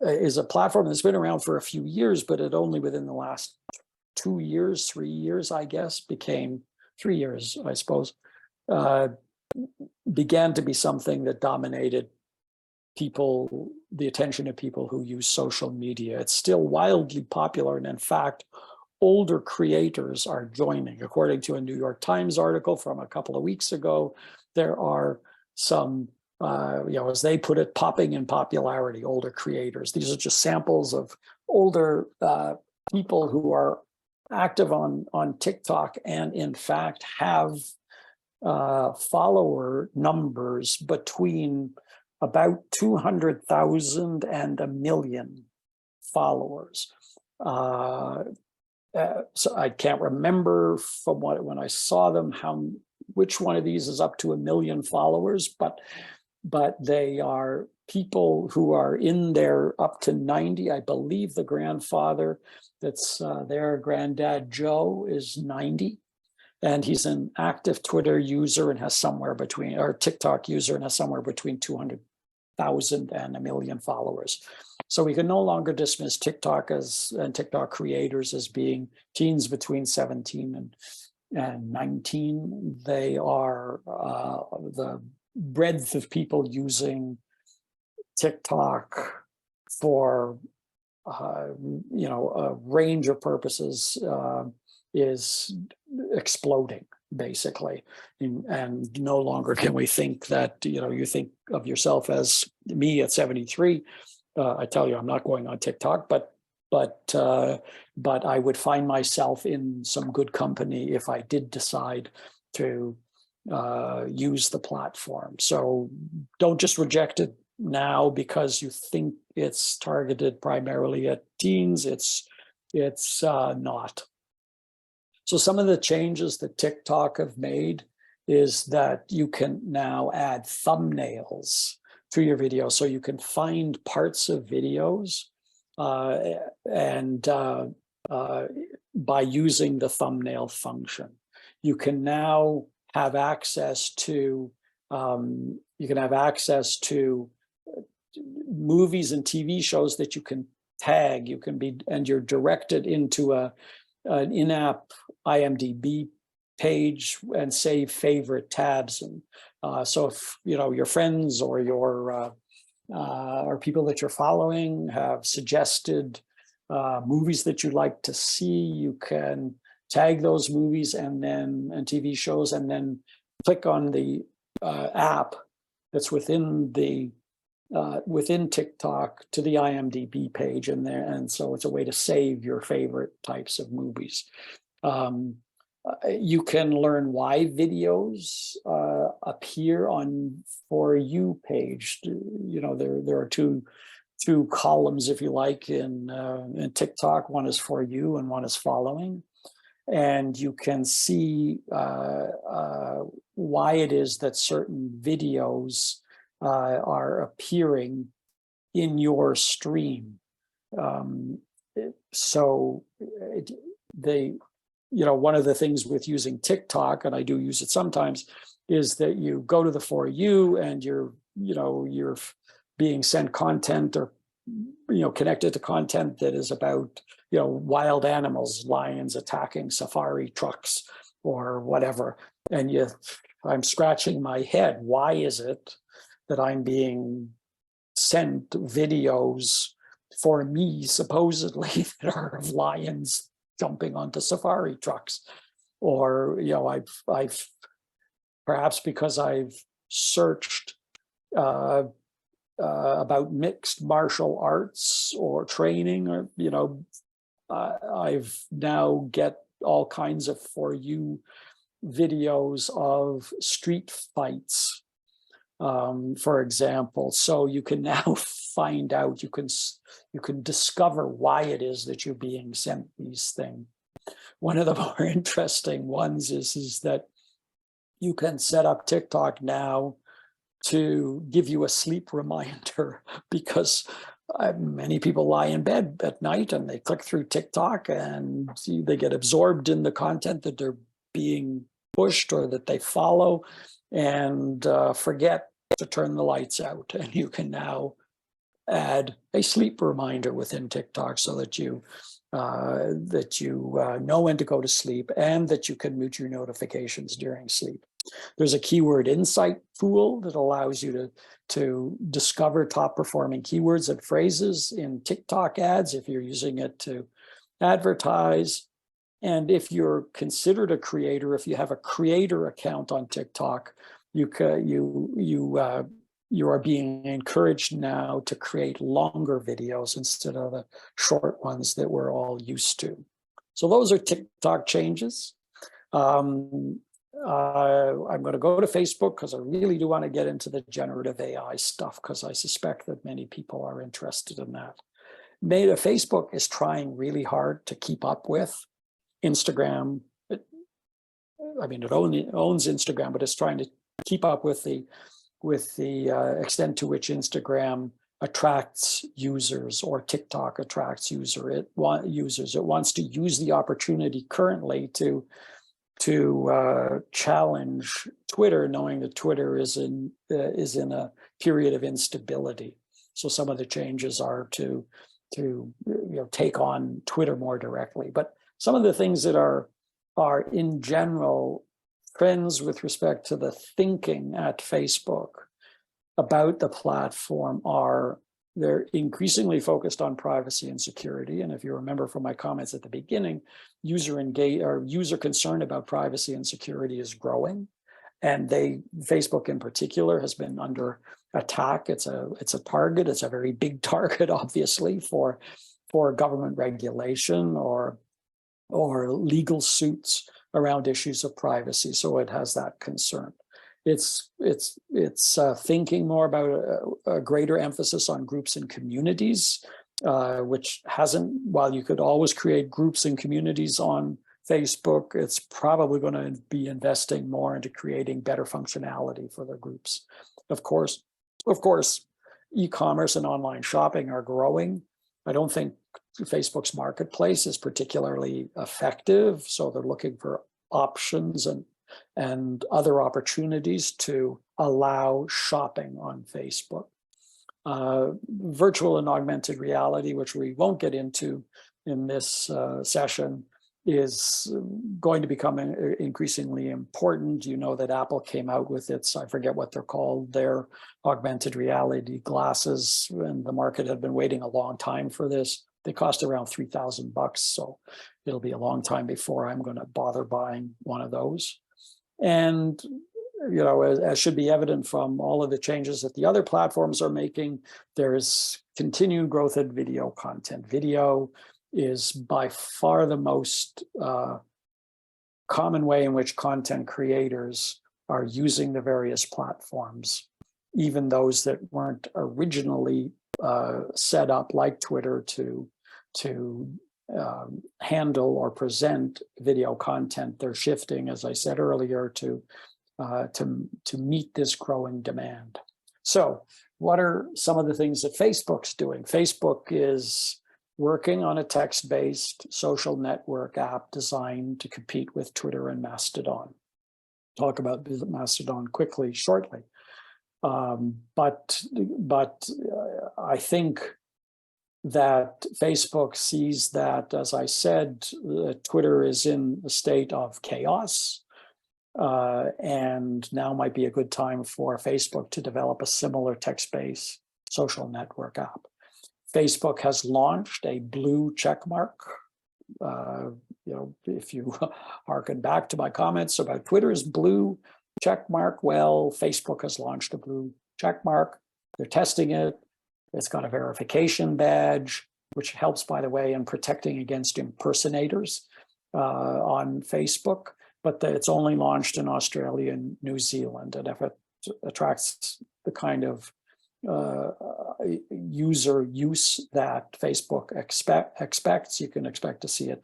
is a platform that's been around for a few years, but it only within the last 2 years, 3 years, I guess, became 3 years, I suppose, began to be something that dominated people, the attention of people who use social media. It's still wildly popular. And in fact, older creators are joining. According to a New York Times article from a couple of weeks ago, there are some, as they put it, popping in popularity, older creators. These are just samples of older people who are active on TikTok and in fact have follower numbers between about 200,000 and 1 million followers. So I can't remember from when I saw them which one of these is up to 1 million followers, but they are people who are in there up to 90. I believe the grandfather that's their granddad Joe is 90. And he's an active Twitter user and has somewhere between, or TikTok user and has somewhere between 200,000 and 1 million followers. So we can no longer dismiss TikTok and TikTok creators as being teens between 17 and 19. They are the breadth of people using TikTok for a range of purposes is exploding, basically. And no longer can we think that, you think of yourself as me at 73. I tell you, I'm not going on TikTok, but I would find myself in some good company if I did decide to use the platform. So don't just reject it now because you think it's targeted primarily at teens. It's not. So some of the changes that TikTok have made is that you can now add thumbnails to your video. So you can find parts of videos and by using the thumbnail function. You can now have access to movies and TV shows that you can tag. And you're directed into an in-app IMDb page and save favorite tabs. And so if your friends or or people that you're following have suggested movies that you'd like to see, you can tag those movies and TV shows, and then click on the app that's within TikTok to the IMDb page in there. And so it's a way to save your favorite types of movies. You can learn why videos appear on For You page. There are two columns, if you like, in TikTok. One is For You and one is Following. And you can see why it is that certain videos are appearing in your stream. One of the things with using TikTok, and I do use it sometimes, is that you go to the For You and you're being sent content or connected to content that is about wild animals, lions attacking safari trucks or whatever. And I'm scratching my head. Why is it that I'm being sent videos for me supposedly that are of lions jumping onto safari trucks? Or I've perhaps because I've searched about mixed martial arts or training, or I've now get all kinds of For You videos of street fights, for example. So you can now find out, you can discover why it is that you're being sent these things. One of the more interesting ones is that you can set up TikTok now to give you a sleep reminder, because many people lie in bed at night and they click through TikTok and they get absorbed in the content that they're being pushed or that they follow, and forget to turn the lights out. And you can now add a sleep reminder within TikTok so that you know when to go to sleep, and that you can mute your notifications during sleep. There's a keyword insight tool that allows you to discover top performing keywords and phrases in TikTok ads if you're using it to advertise. And if you're considered a creator, if you have a creator account on TikTok, you are being encouraged now to create longer videos instead of the short ones that we're all used to. So those are TikTok changes. I'm going to go to Facebook because I really do want to get into the generative AI stuff, because I suspect that many people are interested in that. Facebook is trying really hard to keep up with Instagram. It owns Instagram, but it's trying to keep up with the extent to which Instagram attracts users or TikTok attracts users. It wants to use the opportunity currently to challenge Twitter, knowing that Twitter is in a period of instability. So some of the changes are to take on Twitter more directly. But some of the things that are in general trends with respect to the thinking at Facebook about the platform they're increasingly focused on privacy and security. And if you remember from my comments at the beginning, user concern about privacy and security is growing. And Facebook in particular has been under attack. It's a target. It's a very big target, obviously, for government regulation or legal suits around issues of privacy. So it has that concern. It's thinking more about a greater emphasis on groups and communities, which hasn't, while you could always create groups and communities on Facebook, it's probably going to be investing more into creating better functionality for the groups. Of course, e-commerce and online shopping are growing. I don't think Facebook's marketplace is particularly effective, so they're looking for options and other opportunities to allow shopping on Facebook. Virtual and augmented reality, which we won't get into in this session, is going to become increasingly important. You know that Apple came out with its, I forget what they're called, their augmented reality glasses, and the market had been waiting a long time for this. They cost around $3,000, so it'll be a long time before I'm going to bother buying one of those. And as should be evident from all of the changes that the other platforms are making, there's continued growth in video content. Video is by far the most common way in which content creators are using the various platforms, even those that weren't originally set up like Twitter to handle or present video content. They're shifting, as I said earlier, to meet this growing demand. So what are some of the things that Facebook's doing? Facebook is working on a text-based social network app designed to compete with Twitter and Mastodon. Talk about Mastodon quickly, shortly. But I think that Facebook sees that, as I said, Twitter is in a state of chaos. And now might be a good time for Facebook to develop a similar text-based social network app. Facebook has launched a blue check mark. If you harken back to my comments about Twitter's blue check mark, well, Facebook has launched a blue check mark. They're testing it. It's got a verification badge, which helps, by the way, in protecting against impersonators on Facebook. But it's only launched in Australia and New Zealand. And if it attracts the kind of user use that Facebook expects, you can expect to see it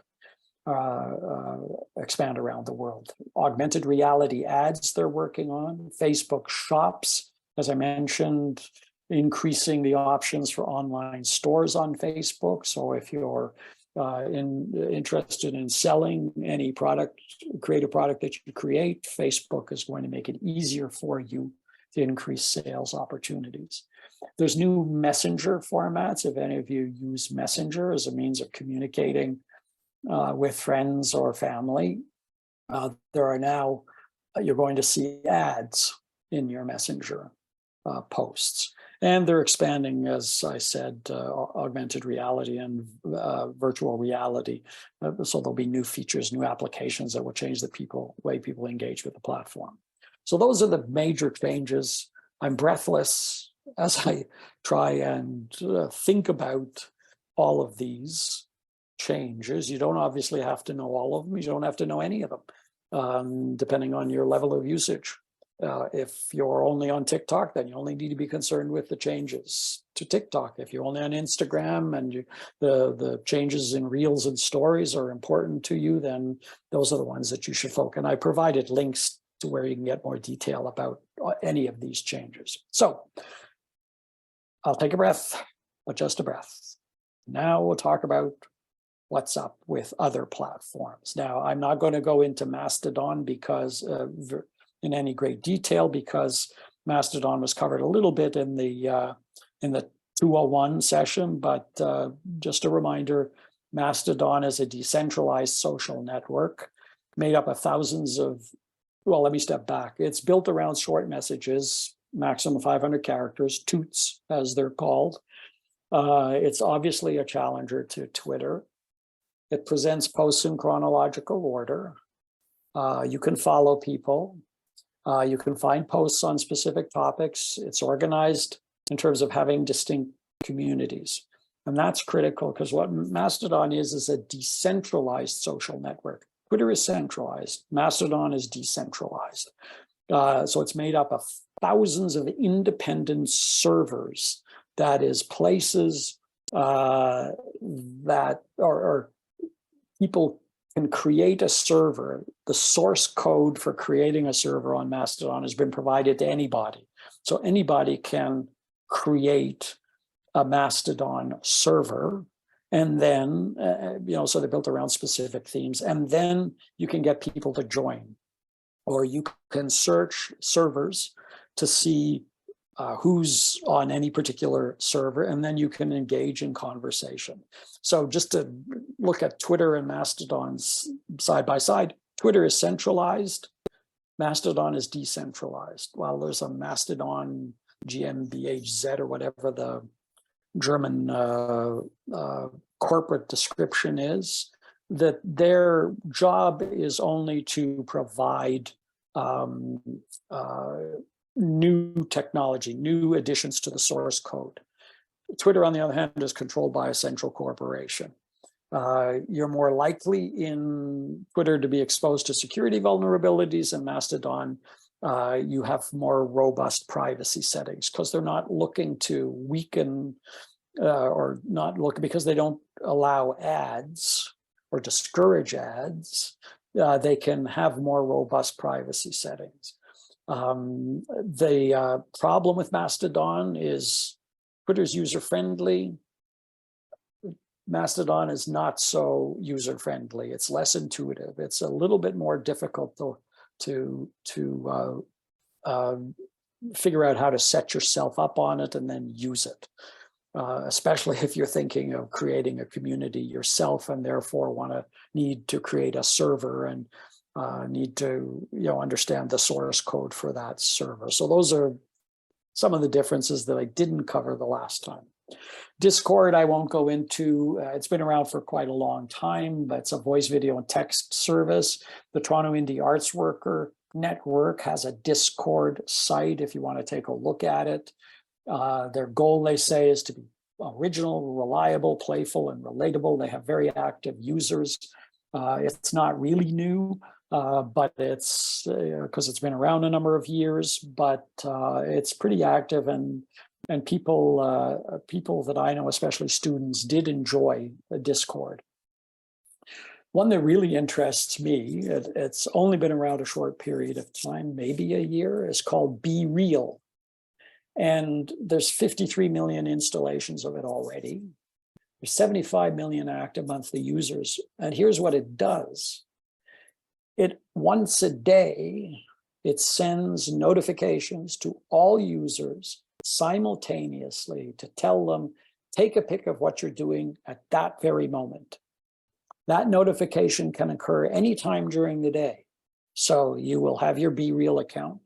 expand around the world. Augmented reality ads they're working on. Facebook Shops, as I mentioned, increasing the options for online stores on Facebook. So if you're interested in selling any product, creative product that you create, Facebook is going to make it easier for you to increase sales opportunities. There's new messenger formats. If any of you use Messenger as a means of communicating with friends or family, there are now, you're going to see ads in your Messenger posts. And they're expanding, as I said, augmented reality and virtual reality. So there'll be new features, new applications that will change the way people engage with the platform. So those are the major changes. I'm breathless as I try and think about all of these changes. You don't obviously have to know all of them. You don't have to know any of them, depending on your level of usage. If you're only on TikTok, then you only need to be concerned with the changes to TikTok. If you're only on Instagram and the changes in Reels and Stories are important to you, then those are the ones that you should focus on. I provided links to where you can get more detail about any of these changes. So I'll take a breath, but just a breath. Now we'll talk about what's up with other platforms. Now, I'm not going to go into Mastodon because in any great detail, because Mastodon was covered a little bit in the 201 session, but just a reminder, Mastodon is a decentralized social network made up of thousands of, well, let me step back. It's built around short messages, maximum 500 characters, toots as they're called. It's obviously a challenger to Twitter. It presents posts in chronological order. You can follow people. You can find posts on specific topics. It's organized in terms of having distinct communities. And that's critical because what Mastodon is a decentralized social network. Twitter is centralized. Mastodon is decentralized. So it's made up of thousands of independent servers. That is places that or people can create a server. The source code for creating a server on Mastodon has been provided to anybody. So anybody can create a Mastodon server. And then, so they're built around specific themes. And then you can get people to join. Or you can search servers to see who's on any particular server, and then you can engage in conversation. So just to look at Twitter and Mastodon's side by side, Twitter is centralized, Mastodon is decentralized. While there's a Mastodon GmbHZ or whatever the German corporate description is, that their job is only to provide new technology, new additions to the source code. Twitter, on the other hand, is controlled by a central corporation. You're more likely in Twitter to be exposed to security vulnerabilities. In Mastodon, you have more robust privacy settings because they're not looking to weaken or not look because they don't allow ads or discourage ads. They can have more robust privacy settings. The problem with Mastodon is Twitter's user-friendly. Mastodon is not so user-friendly. It's less intuitive. It's a little bit more difficult to figure out how to set yourself up on it and then use it. Especially if you're thinking of creating a community yourself and therefore need to create a server and need to understand the source code for that server. So those are some of the differences that I didn't cover the last time. Discord, I won't go into. It's been around for quite a long time, but it's a voice, video, and text service. The Toronto Indie Arts Worker Network has a Discord site if you want to take a look at it. Their goal, they say, is to be original, reliable, playful, and relatable. They have very active users. It's not really new, but it's because it's been around a number of years, but it's pretty active, and people that I know, especially students, did enjoy the Discord. One that really interests me, it's only been around a short period of time, maybe a year, is called BeReal. And there's 53 million installations of it already. There's 75 million active monthly users. And here's what it does. It once a day, it sends notifications to all users simultaneously to tell them, take a pic of what you're doing at that very moment. That notification can occur anytime during the day. So you will have your BeReal account,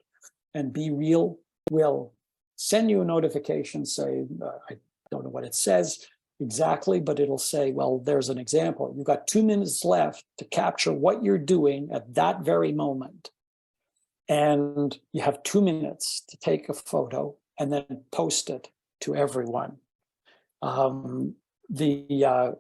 and BeReal will send you a notification, say, I don't know what it says exactly, but it'll say, well, there's an example. You've got 2 minutes left to capture what you're doing at that very moment. And you have 2 minutes to take a photo and then post it to everyone. The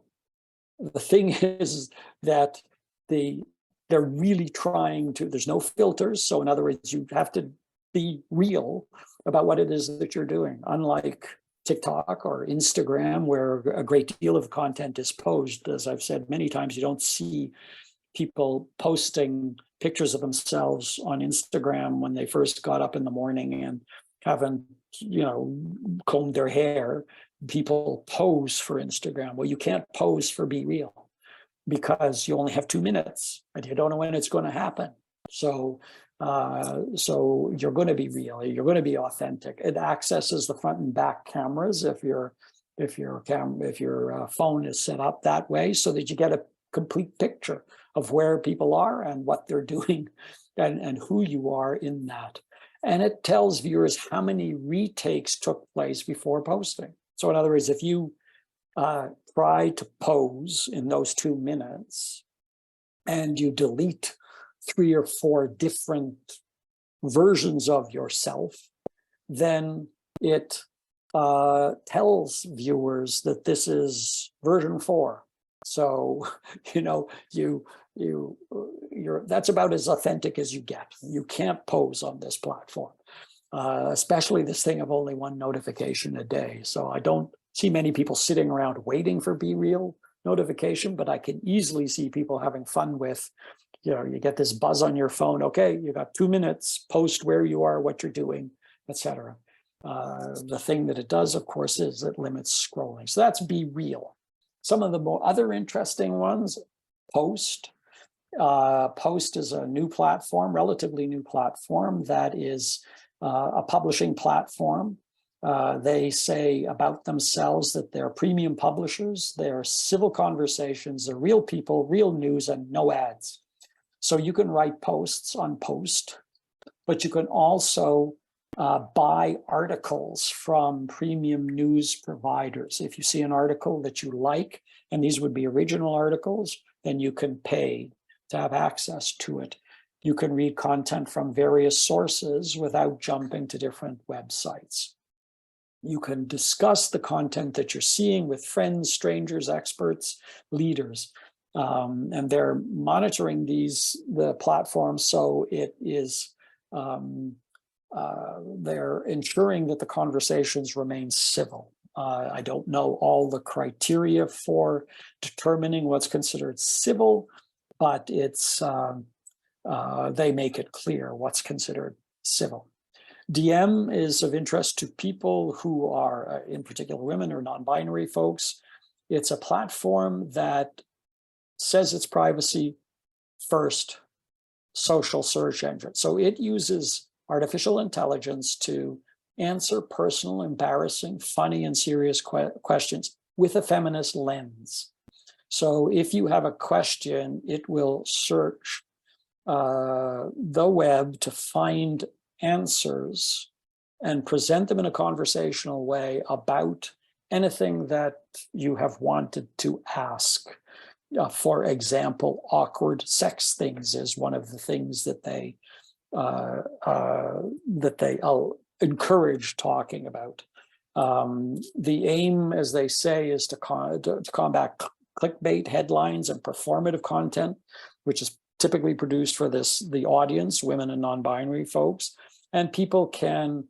thing is that they're really trying to, there's no filters. So in other words, you have to be real about what it is that you're doing, unlike TikTok or Instagram, where a great deal of content is posed. As I've said many times, you don't see people posting pictures of themselves on Instagram when they first got up in the morning and haven't, combed their hair. People pose for Instagram. Well, you can't pose for BeReal because you only have 2 minutes and you don't know when it's going to happen. So you're going to be real. You're going to be authentic. It accesses the front and back cameras if your phone is set up that way, so that you get a complete picture of where people are and what they're doing and who you are in that. And it tells viewers how many retakes took place before posting. So in other words, if you try to pose in those 2 minutes and you delete 3 or 4 different versions of yourself, then it tells viewers that this is version 4. So, that's about as authentic as you get. You can't pose on this platform, especially this thing of only 1 notification a day. So I don't see many people sitting around waiting for BeReal notification, but I can easily see people having fun with, you get this buzz on your phone. Okay, you got 2 minutes, post where you are, what you're doing, etc. The thing that it does, of course, is it limits scrolling. So that's BeReal. Some of the other interesting ones, Post. Post is a new platform, relatively new platform that is a publishing platform. They say about themselves that they're premium publishers, they're civil conversations, they're real people, real news, and no ads. So you can write posts on Post, but you can also buy articles from premium news providers. If you see an article that you like, and these would be original articles, then you can pay to have access to it. You can read content from various sources without jumping to different websites. You can discuss the content that you're seeing with friends, strangers, experts, leaders. And they're monitoring the platform, so it is they're ensuring that the conversations remain civil. I don't know all the criteria for determining what's considered civil, but it's they make it clear what's considered civil. DM is of interest to people who are, in particular, women or non-binary folks. It's a platform that says it's privacy first social search engine. So it uses artificial intelligence to answer personal, embarrassing, funny, and serious questions with a feminist lens. So if you have a question, it will search the web to find answers and present them in a conversational way about anything that you have wanted to ask. For example, awkward sex things is one of the things that they encourage talking about. The aim, as they say, is to combat clickbait headlines and performative content, which is typically produced for the audience, women and non-binary folks. And people can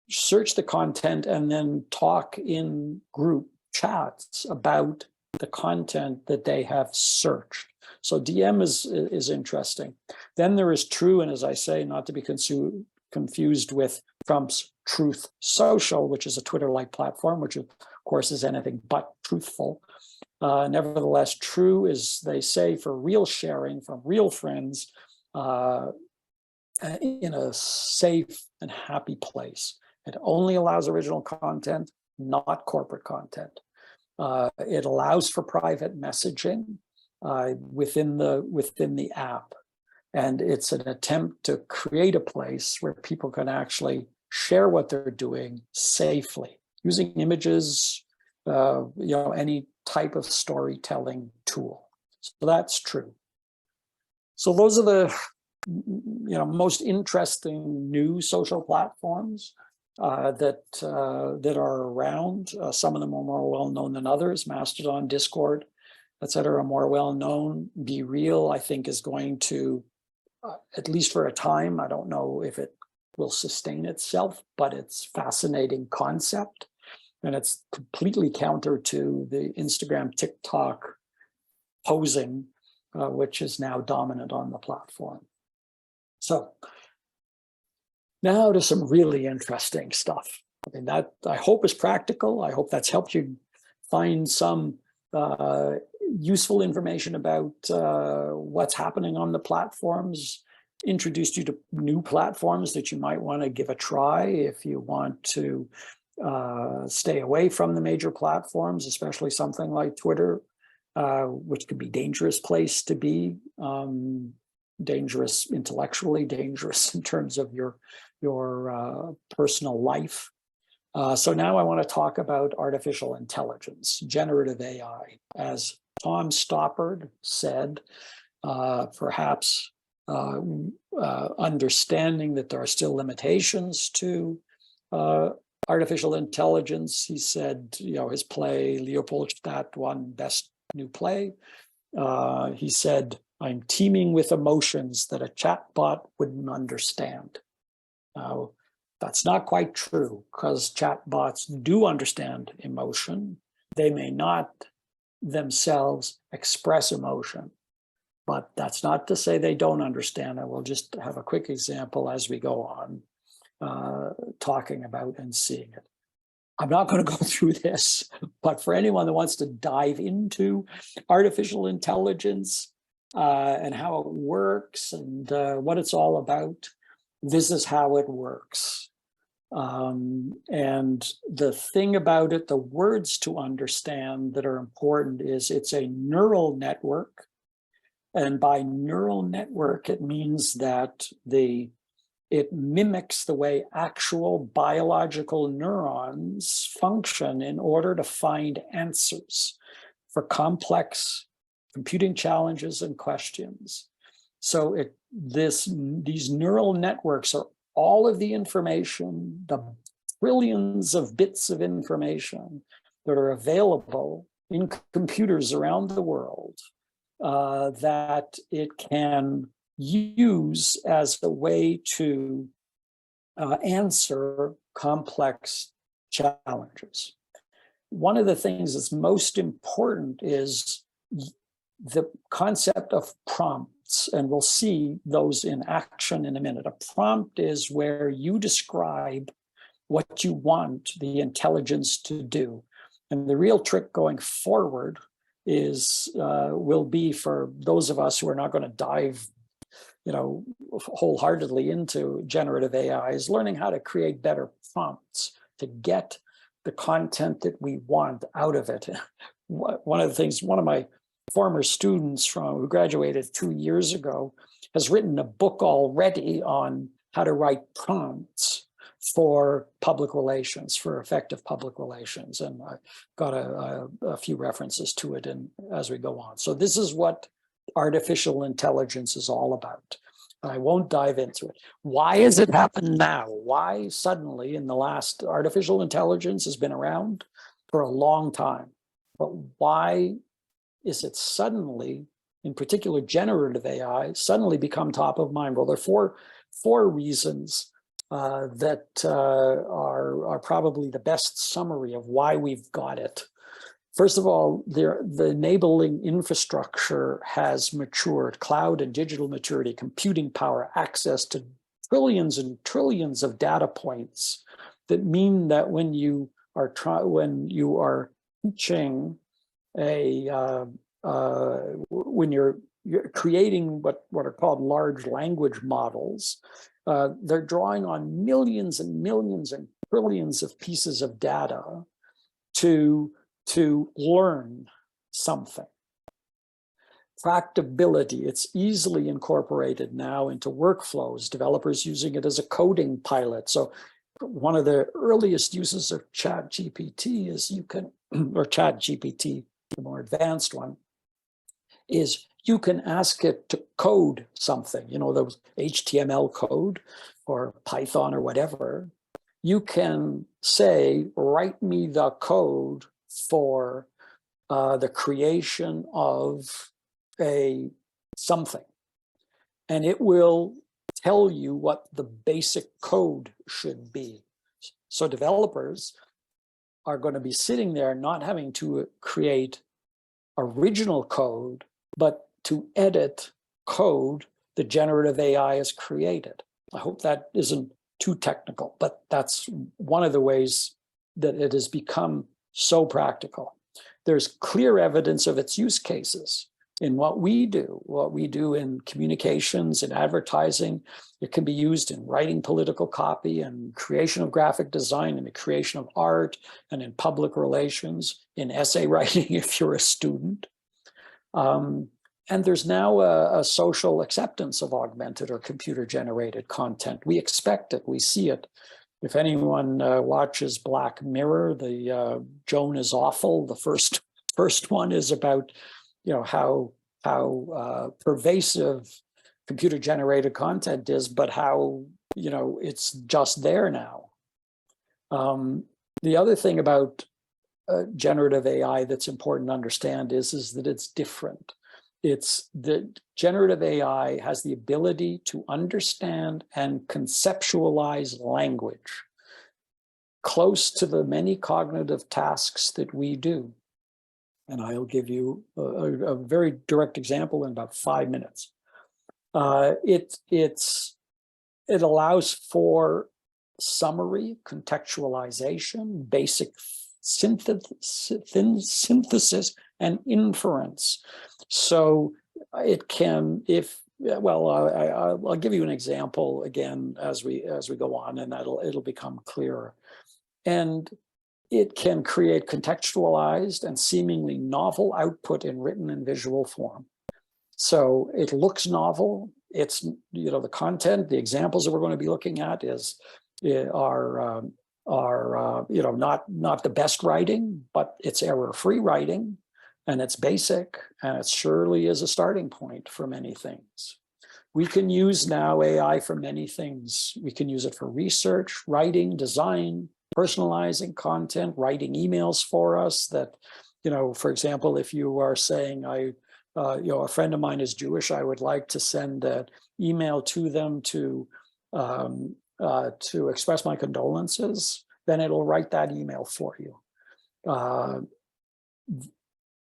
search the content and then talk in group chats about the content that they have searched. So DM is interesting. Then there is True, and as I say, not to be confused with Trump's Truth Social, which is a Twitter-like platform, which of course is anything but truthful. Nevertheless, True is, they say, for real sharing from real friends in a safe and happy place. It only allows original content, not corporate content. It allows for private messaging within the app. And it's an attempt to create a place where people can actually share what they're doing safely, using images, any type of storytelling tool. So that's True. So those are the most interesting new social platforms that are around. Some of them are more well known than others. Mastodon, Discord, etc., are more well known. Be Real, I think, is going to, at least for a time, I don't know if it will sustain itself, but it's a fascinating concept. And it's completely counter to the Instagram, TikTok posing, which is now dominant on the platform. So now to some really interesting stuff. I mean, that I hope is practical. I hope that's helped you find some useful information about what's happening on the platforms, introduced you to new platforms that you might want to give a try if you want to stay away from the major platforms, especially something like Twitter, which could be a dangerous place to be, dangerous intellectually, dangerous in terms of your personal life. So now I want to talk about artificial intelligence, generative AI. As Tom Stoppard said, perhaps understanding that there are still limitations to artificial intelligence. He said, his play, Leopoldstadt, won Best New Play. He said, I'm teeming with emotions that a chatbot wouldn't understand. Now, that's not quite true, because chatbots do understand emotion. They may not themselves express emotion, but that's not to say they don't understand. I will just have a quick example as we go on, talking about and seeing it. I'm not going to go through this, but for anyone that wants to dive into artificial intelligence and how it works and what it's all about, this is how it works. And the thing about it, the words to understand that are important is it's a neural network. And by neural network, it means that it mimics the way actual biological neurons function in order to find answers for complex computing challenges and questions. So these neural networks are all of the information, the trillions of bits of information that are available in computers around the world that it can use as a way to answer complex challenges. One of the things that's most important is the concept of prompts, and we'll see those in action in a minute. A prompt is where you describe what you want the intelligence to do. And the real trick going forward is will be for those of us who are not going to dive, wholeheartedly into generative AI, is learning how to create better prompts to get the content that we want out of it. One of my former students who graduated 2 years ago has written a book already on how to write prompts for public relations, for effective public relations. And I got a few references to it as we go on. So this is what artificial intelligence is all about. I won't dive into it. Why has it happened now? Why suddenly in the last, artificial intelligence has been around for a long time, but why is it suddenly, in particular generative AI, suddenly become top of mind? Well, there are four reasons that are probably the best summary of why we've got it. First of all, the enabling infrastructure has matured, cloud and digital maturity, computing power, access to trillions and trillions of data points that mean that when you are teaching when you're creating what are called large language models, they're drawing on millions and millions and trillions of pieces of data to learn something. Tractability, it's easily incorporated now into workflows, developers using it as a coding pilot. So one of the earliest uses of ChatGPT is or ChatGPT, the more advanced one, is you can ask it to code something, those HTML code or Python or whatever. You can say, write me the code for the creation of something. And it will tell you what the basic code should be. So developers are going to be sitting there not having to create original code, but to edit code the generative AI has created. I hope that isn't too technical, but that's one of the ways that it has become so practical. There's clear evidence of its use cases in what we do in communications and advertising. It can be used in writing political copy and creation of graphic design and the creation of art and in public relations, in essay writing if you're a student. And there's now a social acceptance of augmented or computer-generated content. We expect it, we see it. If anyone watches Black Mirror, the Joan is Awful, the first one is about how pervasive computer-generated content is, but how it's just there now. The other thing about generative AI that's important to understand is that it's different. It's that generative AI has the ability to understand and conceptualize language close to the many cognitive tasks that we do. And I'll give you a very direct example in about 5 minutes. It allows for summary, contextualization, basic synthesis, and inference. So it can, I'll give you an example again as we go on, and it'll become clearer. And it can create contextualized and seemingly novel output in written and visual form. So it looks novel. It's the content, the examples that we're going to be looking at are not the best writing, but it's error-free writing, and it's basic, and it surely is a starting point for many things. We can use now AI for many things. We can use it for research, writing, design, personalizing content, writing emails for us that, for example, if you are saying, a friend of mine is Jewish, I would like to send an email to them to express my condolences, then it'll write that email for you.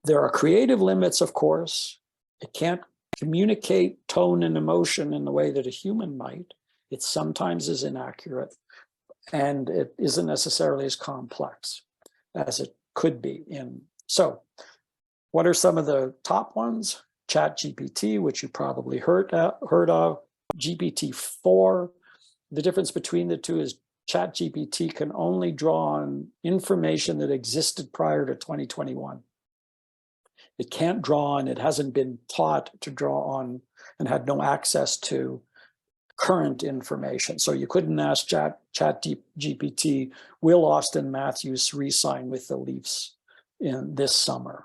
There are creative limits, of course. It can't communicate tone and emotion in the way that a human might. It sometimes is inaccurate. and it isn't necessarily as complex as it could be. So what are some of the top ones? ChatGPT, which you probably heard of, GPT-4. The difference between the two is ChatGPT can only draw on information that existed prior to 2021. It can't draw on, it hasn't been taught to draw on, and had no access to current information. So you couldn't ask ChatGPT, will Austin Matthews re-sign with the Leafs in this summer?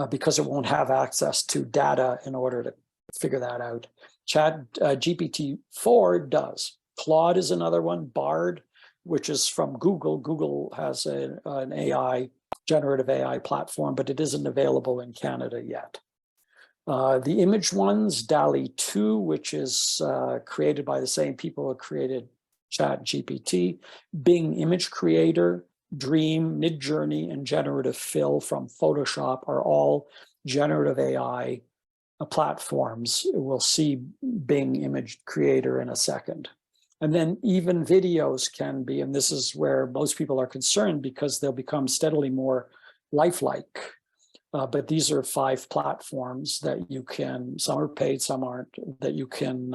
Because it won't have access to data in order to figure that out. GPT-4 does. Claude is another one. Bard, which is from Google. Google has an AI, generative AI platform, but it isn't available in Canada yet. The image ones, DALL-E 2, which is created by the same people who created ChatGPT, Bing Image Creator, Dream, Midjourney, and Generative Fill from Photoshop are all generative AI platforms. We'll see Bing Image Creator in a second. And then even videos can be, and this is where most people are concerned because they'll become steadily more lifelike. But these are 5 platforms that you can, some are paid, some aren't, that you can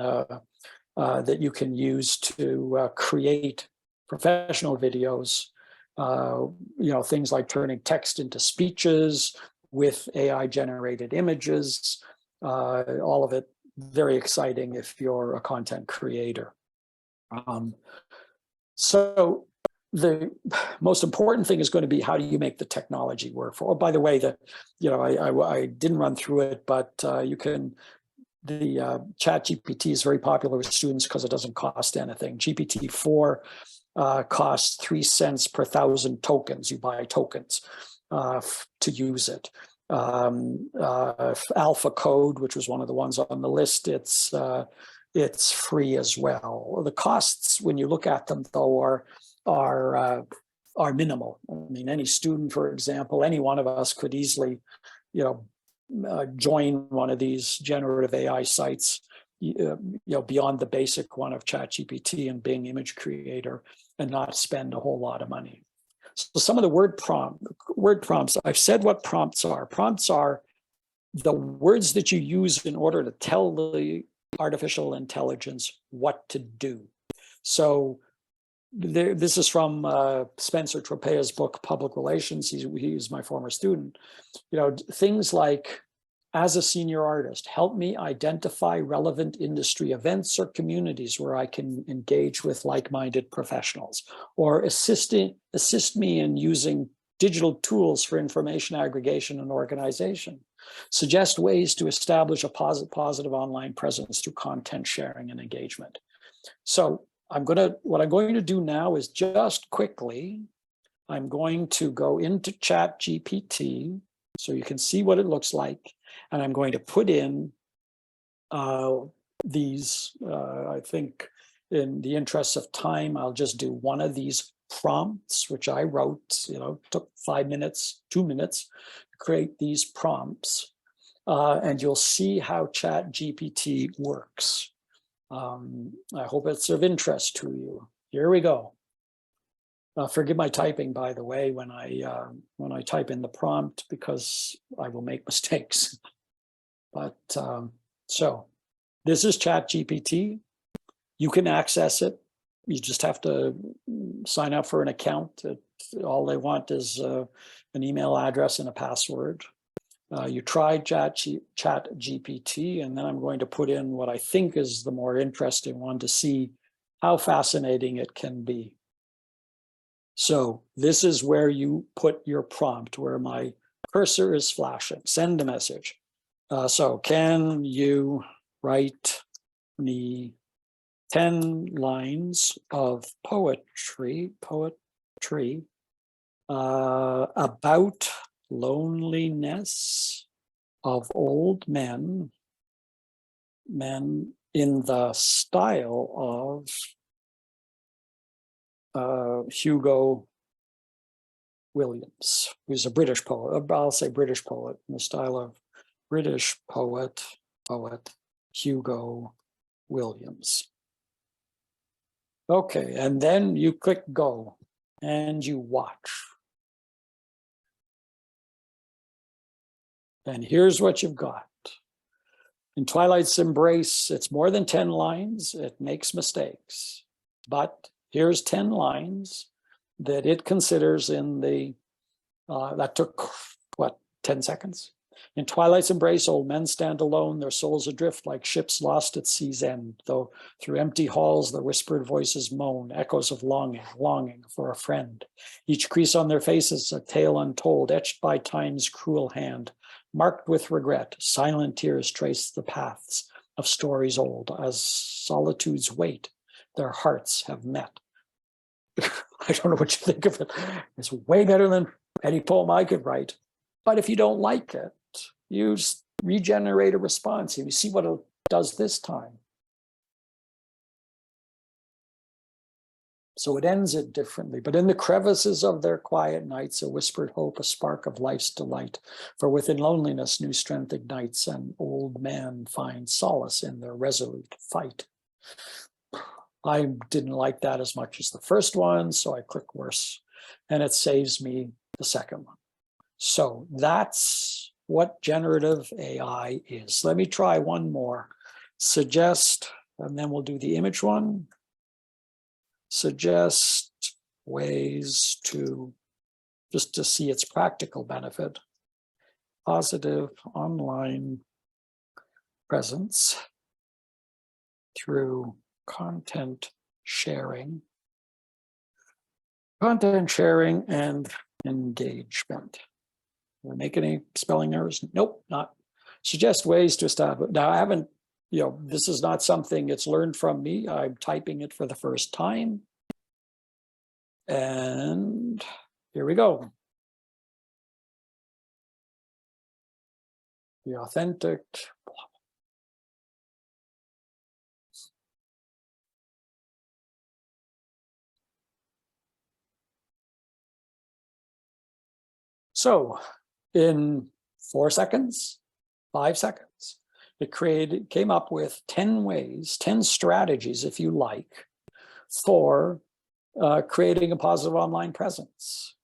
use to create professional videos. Things like turning text into speeches with AI generated images, all of it very exciting if you're a content creator. So the most important thing is going to be, how do you make the technology work for? Oh, by the way, I didn't run through it, but the ChatGPT is very popular with students because it doesn't cost anything. GPT-4 costs 3 cents per 1,000 tokens. You buy tokens to use it. Alpha Code, which was one of the ones on the list, it's free as well. The costs, when you look at them, though, are minimal. I mean, any student, for example, any one of us could easily, join one of these generative AI sites, beyond the basic one of ChatGPT and Bing Image Creator, and not spend a whole lot of money. So some of the word prompts, I've said what prompts are. Prompts are the words that you use in order to tell the artificial intelligence what to do. So this is from Spencer Tropea's book, Public Relations. He's my former student. Things like, as a senior artist, help me identify relevant industry events or communities where I can engage with like-minded professionals, or assist me in using digital tools for information aggregation and organization. Suggest ways to establish a positive online presence through content sharing and engagement. So what I'm going to do now is just quickly, I'm going to go into ChatGPT so you can see what it looks like. And I'm going to put in these, I think in the interest of time, I'll just do one of these prompts, which I wrote, took 5 minutes, 2 minutes to create these prompts. And you'll see how ChatGPT works. I hope it's of interest to you. Here we go. Forgive my typing, by the way, when I type in the prompt, because I will make mistakes. But so this is ChatGPT. You can access it. You just have to sign up for an account. All they want is an email address and a password. You try ChatGPT, and then I'm going to put in what I think is the more interesting one to see how fascinating it can be. So this is where you put your prompt, where my cursor is flashing. Send a message. So can you write me 10 lines of poetry about loneliness of old men in the style of Hugo Williams, who's a British poet. I'll say British poet, in the style of British poet Hugo Williams. Okay, and then you click go and you watch. And here's what you've got. In Twilight's Embrace, it's more than 10 lines. It makes mistakes. But here's 10 lines that it considers in the, that took, what, 10 seconds? In Twilight's Embrace, old men stand alone, their souls adrift like ships lost at sea's end. Though through empty halls, their whispered voices moan, echoes of longing, longing for a friend. Each crease on their faces, a tale untold, etched by time's cruel hand. Marked with regret, silent tears trace the paths of stories old. As solitude's weight, their hearts have met. I don't know what you think of it. It's way better than any poem I could write. But if you don't like it, you regenerate a response. And you see what it does this time. So it ends it differently. But in the crevices of their quiet nights, a whispered hope, a spark of life's delight. For within loneliness, new strength ignites, and old men find solace in their resolute fight. I didn't like that as much as the first one, so I click worse, and it saves me the second one. So that's what generative AI is. Let me try one more. Suggest, and then we'll do the image one. Suggest ways to, just to see its practical benefit. Positive online presence through content sharing and engagement. Did I make any spelling errors? Nope, not. Suggest ways to establish. Now I haven't, this is not something it's learned from me. I'm typing it for the first time. And here we go. The authentic. So in 4 seconds, 5 seconds, it came up with 10 ways, 10 strategies, if you like, for creating a positive online presence.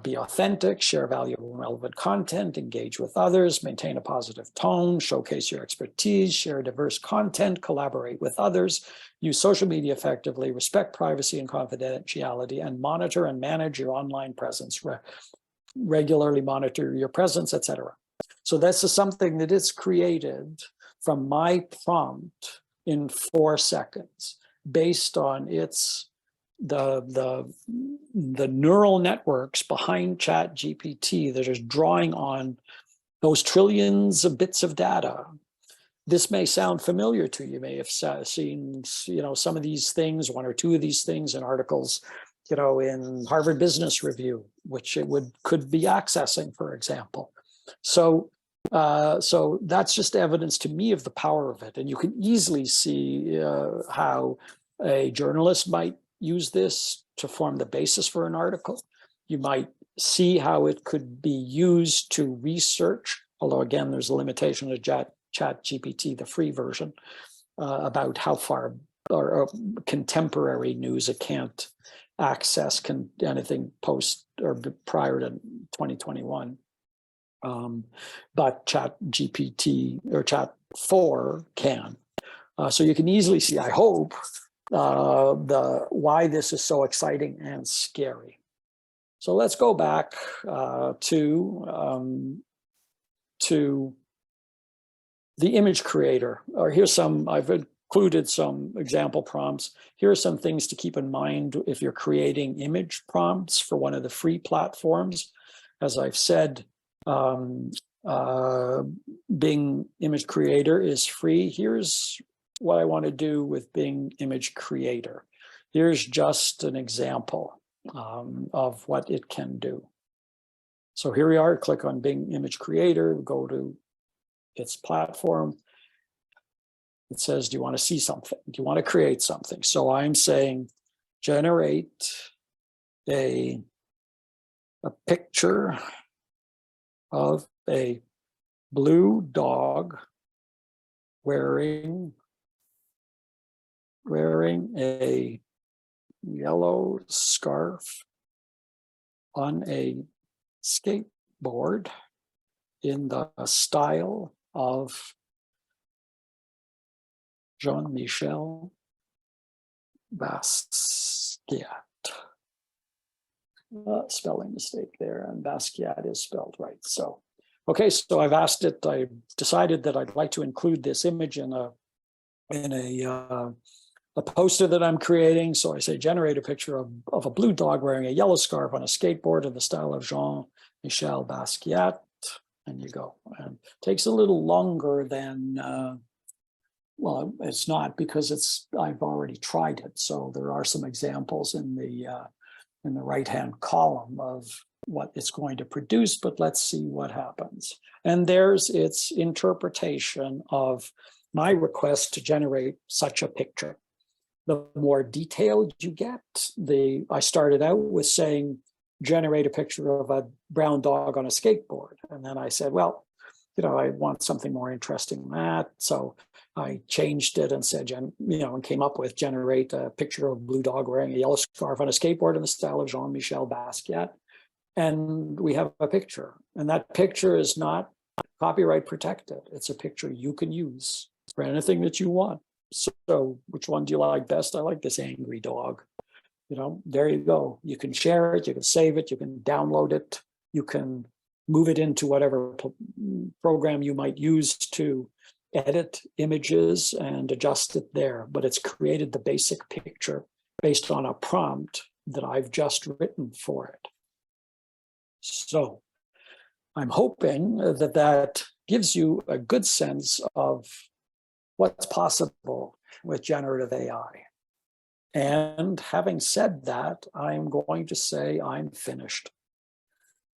Be authentic, share valuable and relevant content, engage with others, maintain a positive tone, showcase your expertise, share diverse content, collaborate with others, use social media effectively, respect privacy and confidentiality, and monitor and manage your online presence. Regularly monitor your presence, etc. So this is something that it's created from my prompt in 4 seconds, based on its the neural networks behind ChatGPT that is drawing on those trillions of bits of data. This may sound familiar to you. You may have seen, some of these things, 1 or 2 of these things in articles, in Harvard Business Review, which it could be accessing, for example. So that's just evidence to me of the power of it. And you can easily see how a journalist might use this to form the basis for an article. You might see how it could be used to research, although again, there's a limitation of ChatGPT, the free version, about how far or contemporary news it can't access anything post or prior to 2021. But ChatGPT or Chat 4 can. So you can easily see, I hope, why this is so exciting and scary. So let's go back to the image creator. Or here's some, I've included some example prompts. Here are some things to keep in mind if you're creating image prompts for one of the free platforms. As I've said, Bing Image Creator is free. Here's what I want to do with Bing Image Creator. Here's just an example of what it can do. So here we are, click on Bing Image Creator, go to its platform. It says, do you want to see something? Do you want to create something? So I'm saying, generate a picture of a blue dog wearing wearing a yellow scarf on a skateboard in the style of Jean-Michel Basquiat. Spelling mistake there, and Basquiat is spelled right. So, okay, so I've asked it. I decided that I'd like to include this image in a poster that I'm creating. So I say generate a picture of a blue dog wearing a yellow scarf on a skateboard in the style of Jean-Michel Basquiat, and you go. And it takes a little longer than. Well, it's not, because I've already tried it. So there are some examples in the right-hand column of what it's going to produce, but let's see what happens. And there's its interpretation of my request to generate such a picture. The more detailed you get, I started out with saying, generate a picture of a brown dog on a skateboard. And then I said, well, I want something more interesting than that. So I changed it and said, and came up with generate a picture of a blue dog wearing a yellow scarf on a skateboard in the style of Jean-Michel Basquiat. And we have a picture. And that picture is not copyright protected. It's a picture you can use for anything that you want. So which one do you like best? I like this angry dog. There you go. You can share it, you can save it, you can download it, you can move it into whatever program you might use to edit images and adjust it there. But it's created the basic picture based on a prompt that I've just written for it. So I'm hoping that gives you a good sense of what's possible with generative AI. And having said that, I'm going to say I'm finished.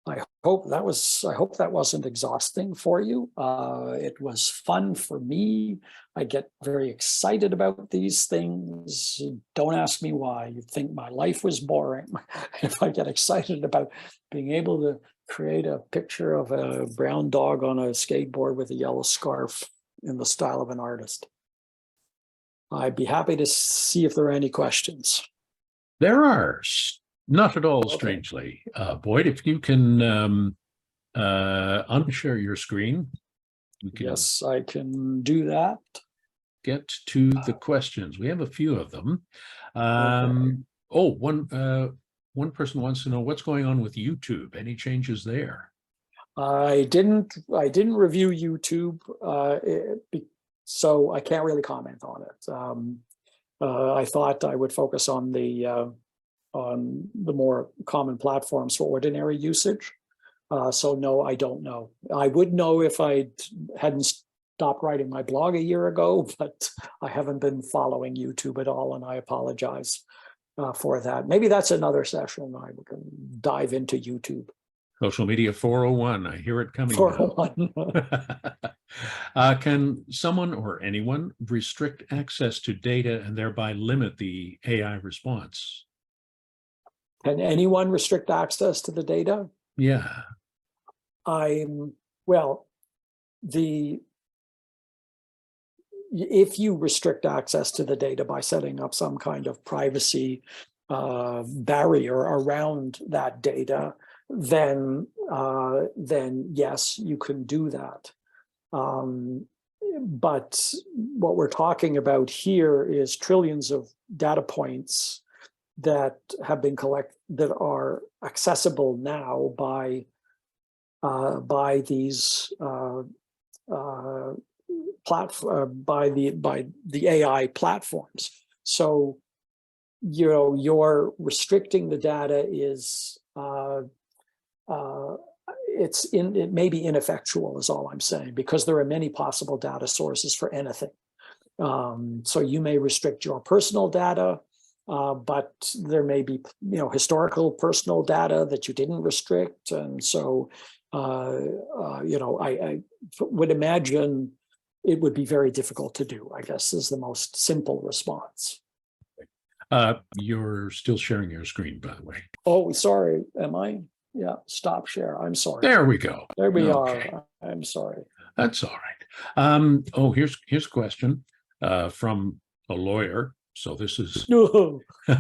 I hope that wasn't exhausting for you. It was fun for me. I get very excited about these things. Don't ask me why. You'd think my life was boring if I get excited about being able to create a picture of a brown dog on a skateboard with a yellow scarf in the style of an artist. I'd be happy to see if there are any questions. There are. Not at all, Okay. strangely. Boyd, if you can unshare your screen. We can Yes, I can do that. get to the questions. We have a few of them. Okay. Oh, one person wants to know what's going on with YouTube. Any changes there? I didn't review YouTube, so I can't really comment on it. I thought I would focus on the more common platforms for ordinary usage. So no, I don't know. I would know if I hadn't stopped writing my blog a year ago, but I haven't been following YouTube at all, and I apologize for that. Maybe that's another session. I can dive into YouTube. Social Media 401, I hear it coming. 401. Can someone or anyone restrict access to data and thereby limit the AI response? Can anyone restrict access to the data? Yeah. If you restrict access to the data by setting up some kind of privacy barrier around that data, then yes, you can do that. But what we're talking about here is trillions of data points that have been collected, that are accessible now by these by the AI platforms. So you're restricting the data is it may be ineffectual, is all I'm saying, because there are many possible data sources for anything. So you may restrict your personal data, but there may be historical personal data that you didn't restrict, and so I would imagine it would be very difficult to do, I guess, is the most simple response. You're still sharing your screen, by the way. Oh, sorry. Am I? Yeah, stop share. I'm sorry. There we go. There we Okay. are. I'm sorry. That's all right. Oh, here's a question from a lawyer. So this is, No, my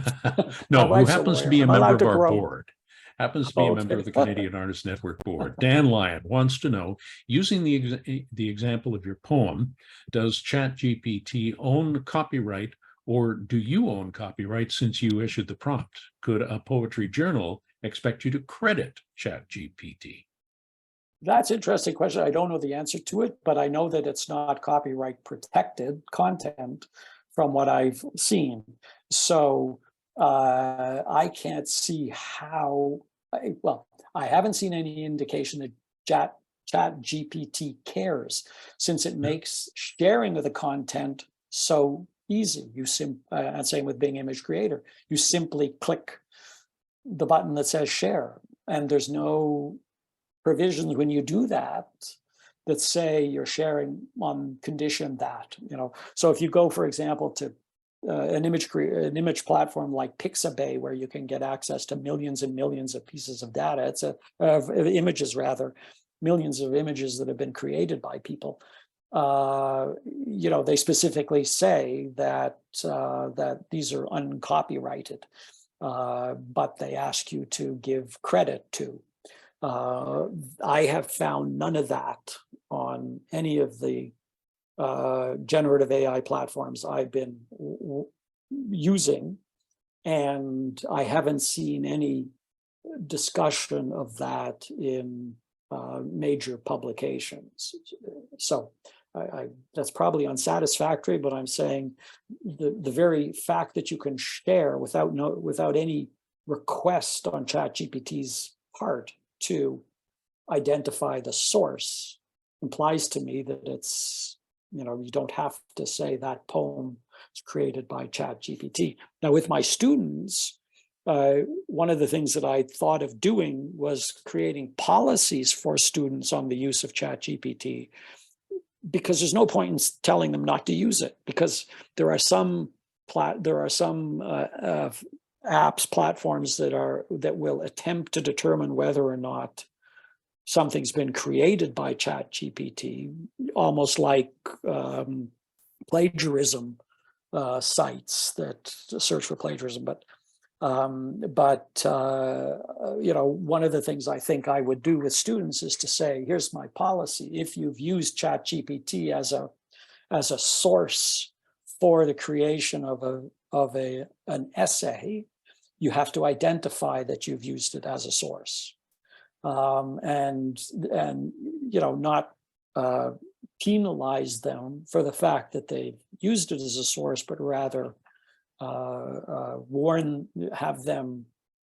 no, who wife's a happens to lawyer. be a I'm member allowed of to our grow. board. Happens to be a member Okay. of the Canadian Artists Network board. Dan Lyon wants to know, using the example of your poem, does ChatGPT own copyright, or do you own copyright since you issued the prompt? Could a poetry journal expect you to credit ChatGPT? That's an interesting question. I don't know the answer to it, but I know that it's not copyright protected content from what I've seen. So I can't see how, well, I haven't seen any indication that Chat GPT cares, since it makes sharing of the content so easy. And same with Bing Image Creator. You simply click the button that says share, and there's no provisions when you do that that say you're sharing on condition that, so if you go, for example, to an image platform like Pixabay, where you can get access to millions and millions of pieces of data, images rather, millions of images that have been created by people, they specifically say that that these are uncopyrighted, but they ask you to give credit to. I have found none of that on any of the generative AI platforms I've been using, and I haven't seen any discussion of that in major publications. So that's probably unsatisfactory, but I'm saying the very fact that you can share without any request on ChatGPT's part to identify the source implies to me that it's, you don't have to say that poem is created by ChatGPT. Now, with my students, one of the things that I thought of doing was creating policies for students on the use of ChatGPT, because there's no point in telling them not to use it, because there are some apps, platforms that will attempt to determine whether or not something's been created by ChatGPT, almost like plagiarism sites that search for plagiarism. But one of the things I think I would do with students is to say, here's my policy. If you've used ChatGPT as a source for the creation of an essay, you have to identify that you've used it as a source, and not penalize them for the fact that they've used it as a source, but rather have them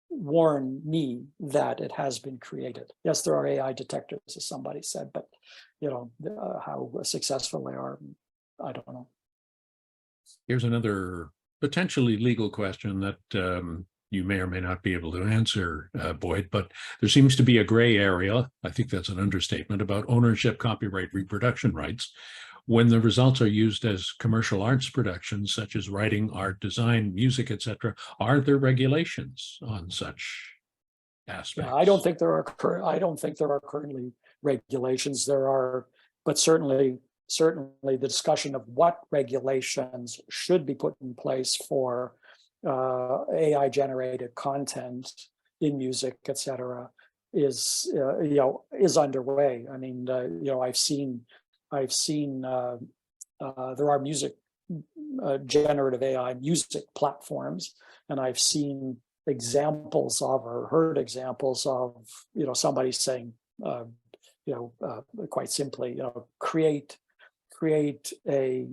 warn me that it has been created. Yes, there are AI detectors, as somebody said, but how successful they are, I don't know. Here's another potentially legal question that you may or may not be able to answer, Boyd, but there seems to be a gray area, I think that's an understatement, about ownership, copyright, reproduction rights. When the results are used as commercial arts productions, such as writing, art, design, music, etc., are there regulations on such aspects? Yeah, I don't think there are currently regulations. There are, but certainly the discussion of what regulations should be put in place for AI generated content in music, etc., is underway. I mean, I've seen there are generative AI music platforms, and I've seen examples of, or heard examples of, somebody saying, quite simply, create a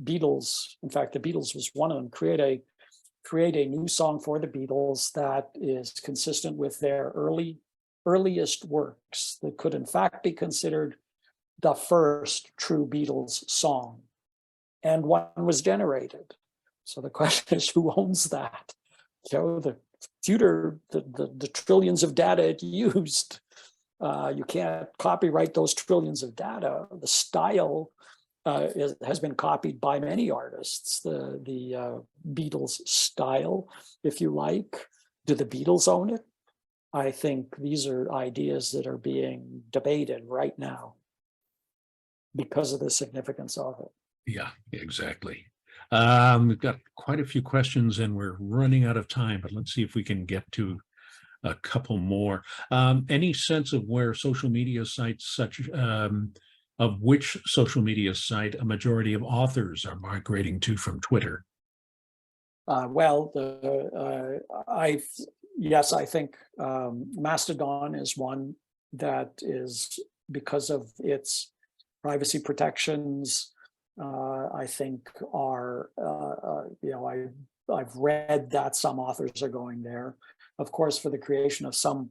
Beatles. In fact, the Beatles was one of them. Create a new song for the Beatles that is consistent with their earliest works, that could in fact be considered the first true Beatles song. And one was generated. So the question is, who owns that? The computer, the trillions of data it used. You can't copyright those trillions of data. The style has been copied by many artists. The Beatles style, if you like. Do the Beatles own it? I think these are ideas that are being debated right now because of the significance of it. Yeah, exactly. We've got quite a few questions and we're running out of time, but let's see if we can get to a couple more. Any sense of where social media sites of which social media site a majority of authors are migrating to from Twitter? Yes, I think Mastodon is one that is, because of its privacy protections, I think I've read that some authors are going there. Of course, for the creation of some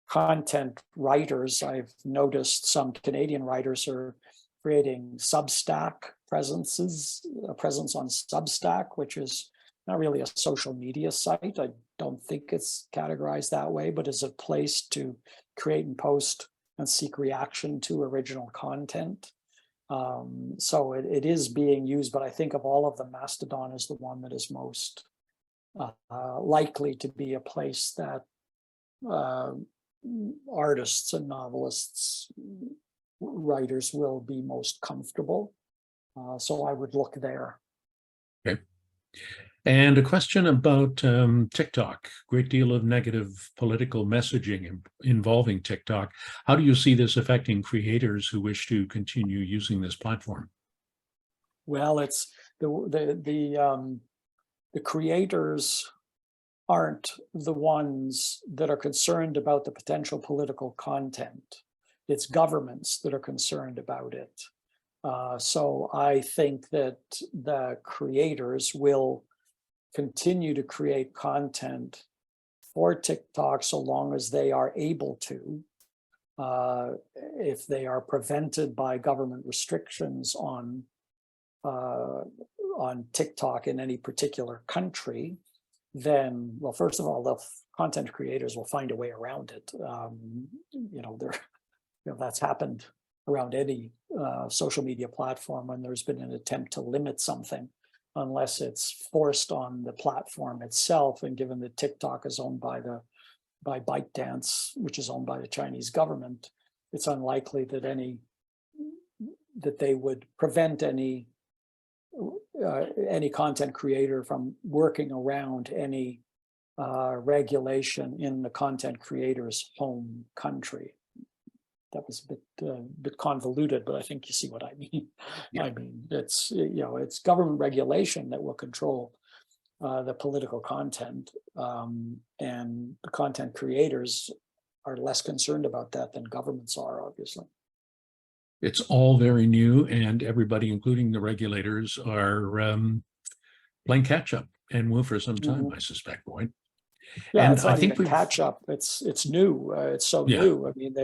content writers, I've noticed some Canadian writers are creating Substack a presence on Substack, which is not really a social media site. I don't think it's categorized that way, but is a place to create and post and seek reaction to original content. So it is being used, but I think of all of them, Mastodon is the one that is most likely to be a place that artists and novelists, writers will be most comfortable. So I would look there. Okay. And a question about TikTok. Great deal of negative political messaging involving TikTok. How do you see this affecting creators who wish to continue using this platform? Well, it's the creators aren't the ones that are concerned about the potential political content. It's governments that are concerned about it. So I think that the creators will continue to create content for TikTok so long as they are able to. If they are prevented by government restrictions on TikTok in any particular country, then, well, first of all, the content creators will find a way around it. That's happened around any social media platform when there's been an attempt to limit something, unless it's forced on the platform itself. And given that TikTok is owned by ByteDance, which is owned by the Chinese government, it's unlikely that they would prevent any content creator from working around any regulation in the content creator's home country. That was a bit convoluted, but I think you see what I mean. Yeah. I mean, it's government regulation that will control the political content, and the content creators are less concerned about that than governments are, obviously. It's all very new, and everybody, including the regulators, are playing catch up and will for some time, I suspect, Boyd. Yeah, and it's not even catch up. It's new. It's so new. I mean,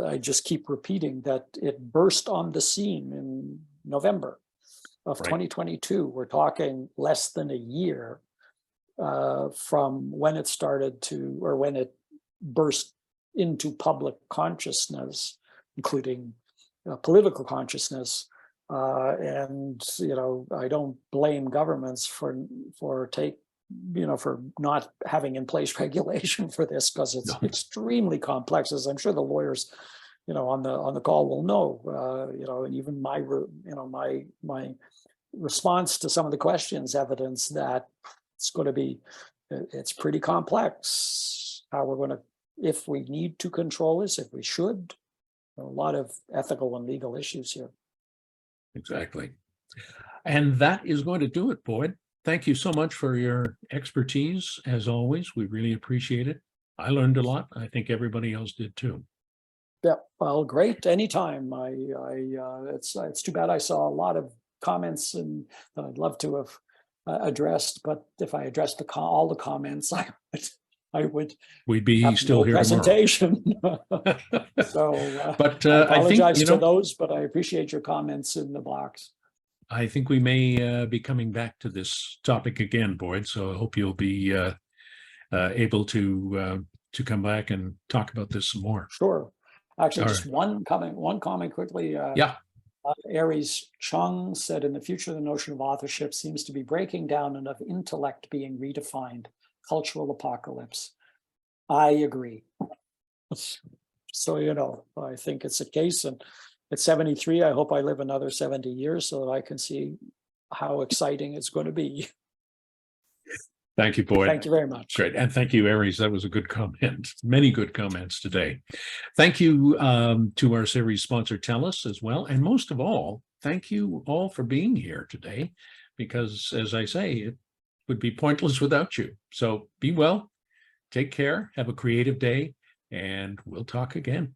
I just keep repeating that it burst on the scene in November of 2022. We're talking less than a year from when it started to, or when it burst into public consciousness, including political consciousness. And I don't blame governments for not having in place regulation for this, because it's extremely complex, as I'm sure the lawyers, on the call will know. And even my response to some of the questions evidence that it's pretty complex. How we're going to, if we need to control this, if we should, a lot of ethical and legal issues here. Exactly. And that is going to do it, Boyd. Thank you so much for your expertise. As always, we really appreciate it. I learned a lot. I think everybody else did too. Yeah, well, great. Anytime. It's too bad I saw a lot of comments and that I'd love to have addressed, but if I addressed all the comments, we'd be still here presentation. So, but I apologize to those, but I appreciate your comments in the box. I think we may be coming back to this topic again, Boyd. So I hope you'll be able to come back and talk about this some more. Sure. Actually, just one comment quickly. Aries Chung said, in the future, the notion of authorship seems to be breaking down and of intellect being redefined. Cultural apocalypse. I agree. So, I think it's a case, and at 73, I hope I live another 70 years so that I can see how exciting it's going to be. Thank you, Boyd. Thank you very much. Great. And thank you, Aries. That was a good comment. Many good comments today. Thank you to our series sponsor, TELUS, as well. And most of all, thank you all for being here today, because as I say, it would be pointless without you. So be well, take care, have a creative day, and we'll talk again.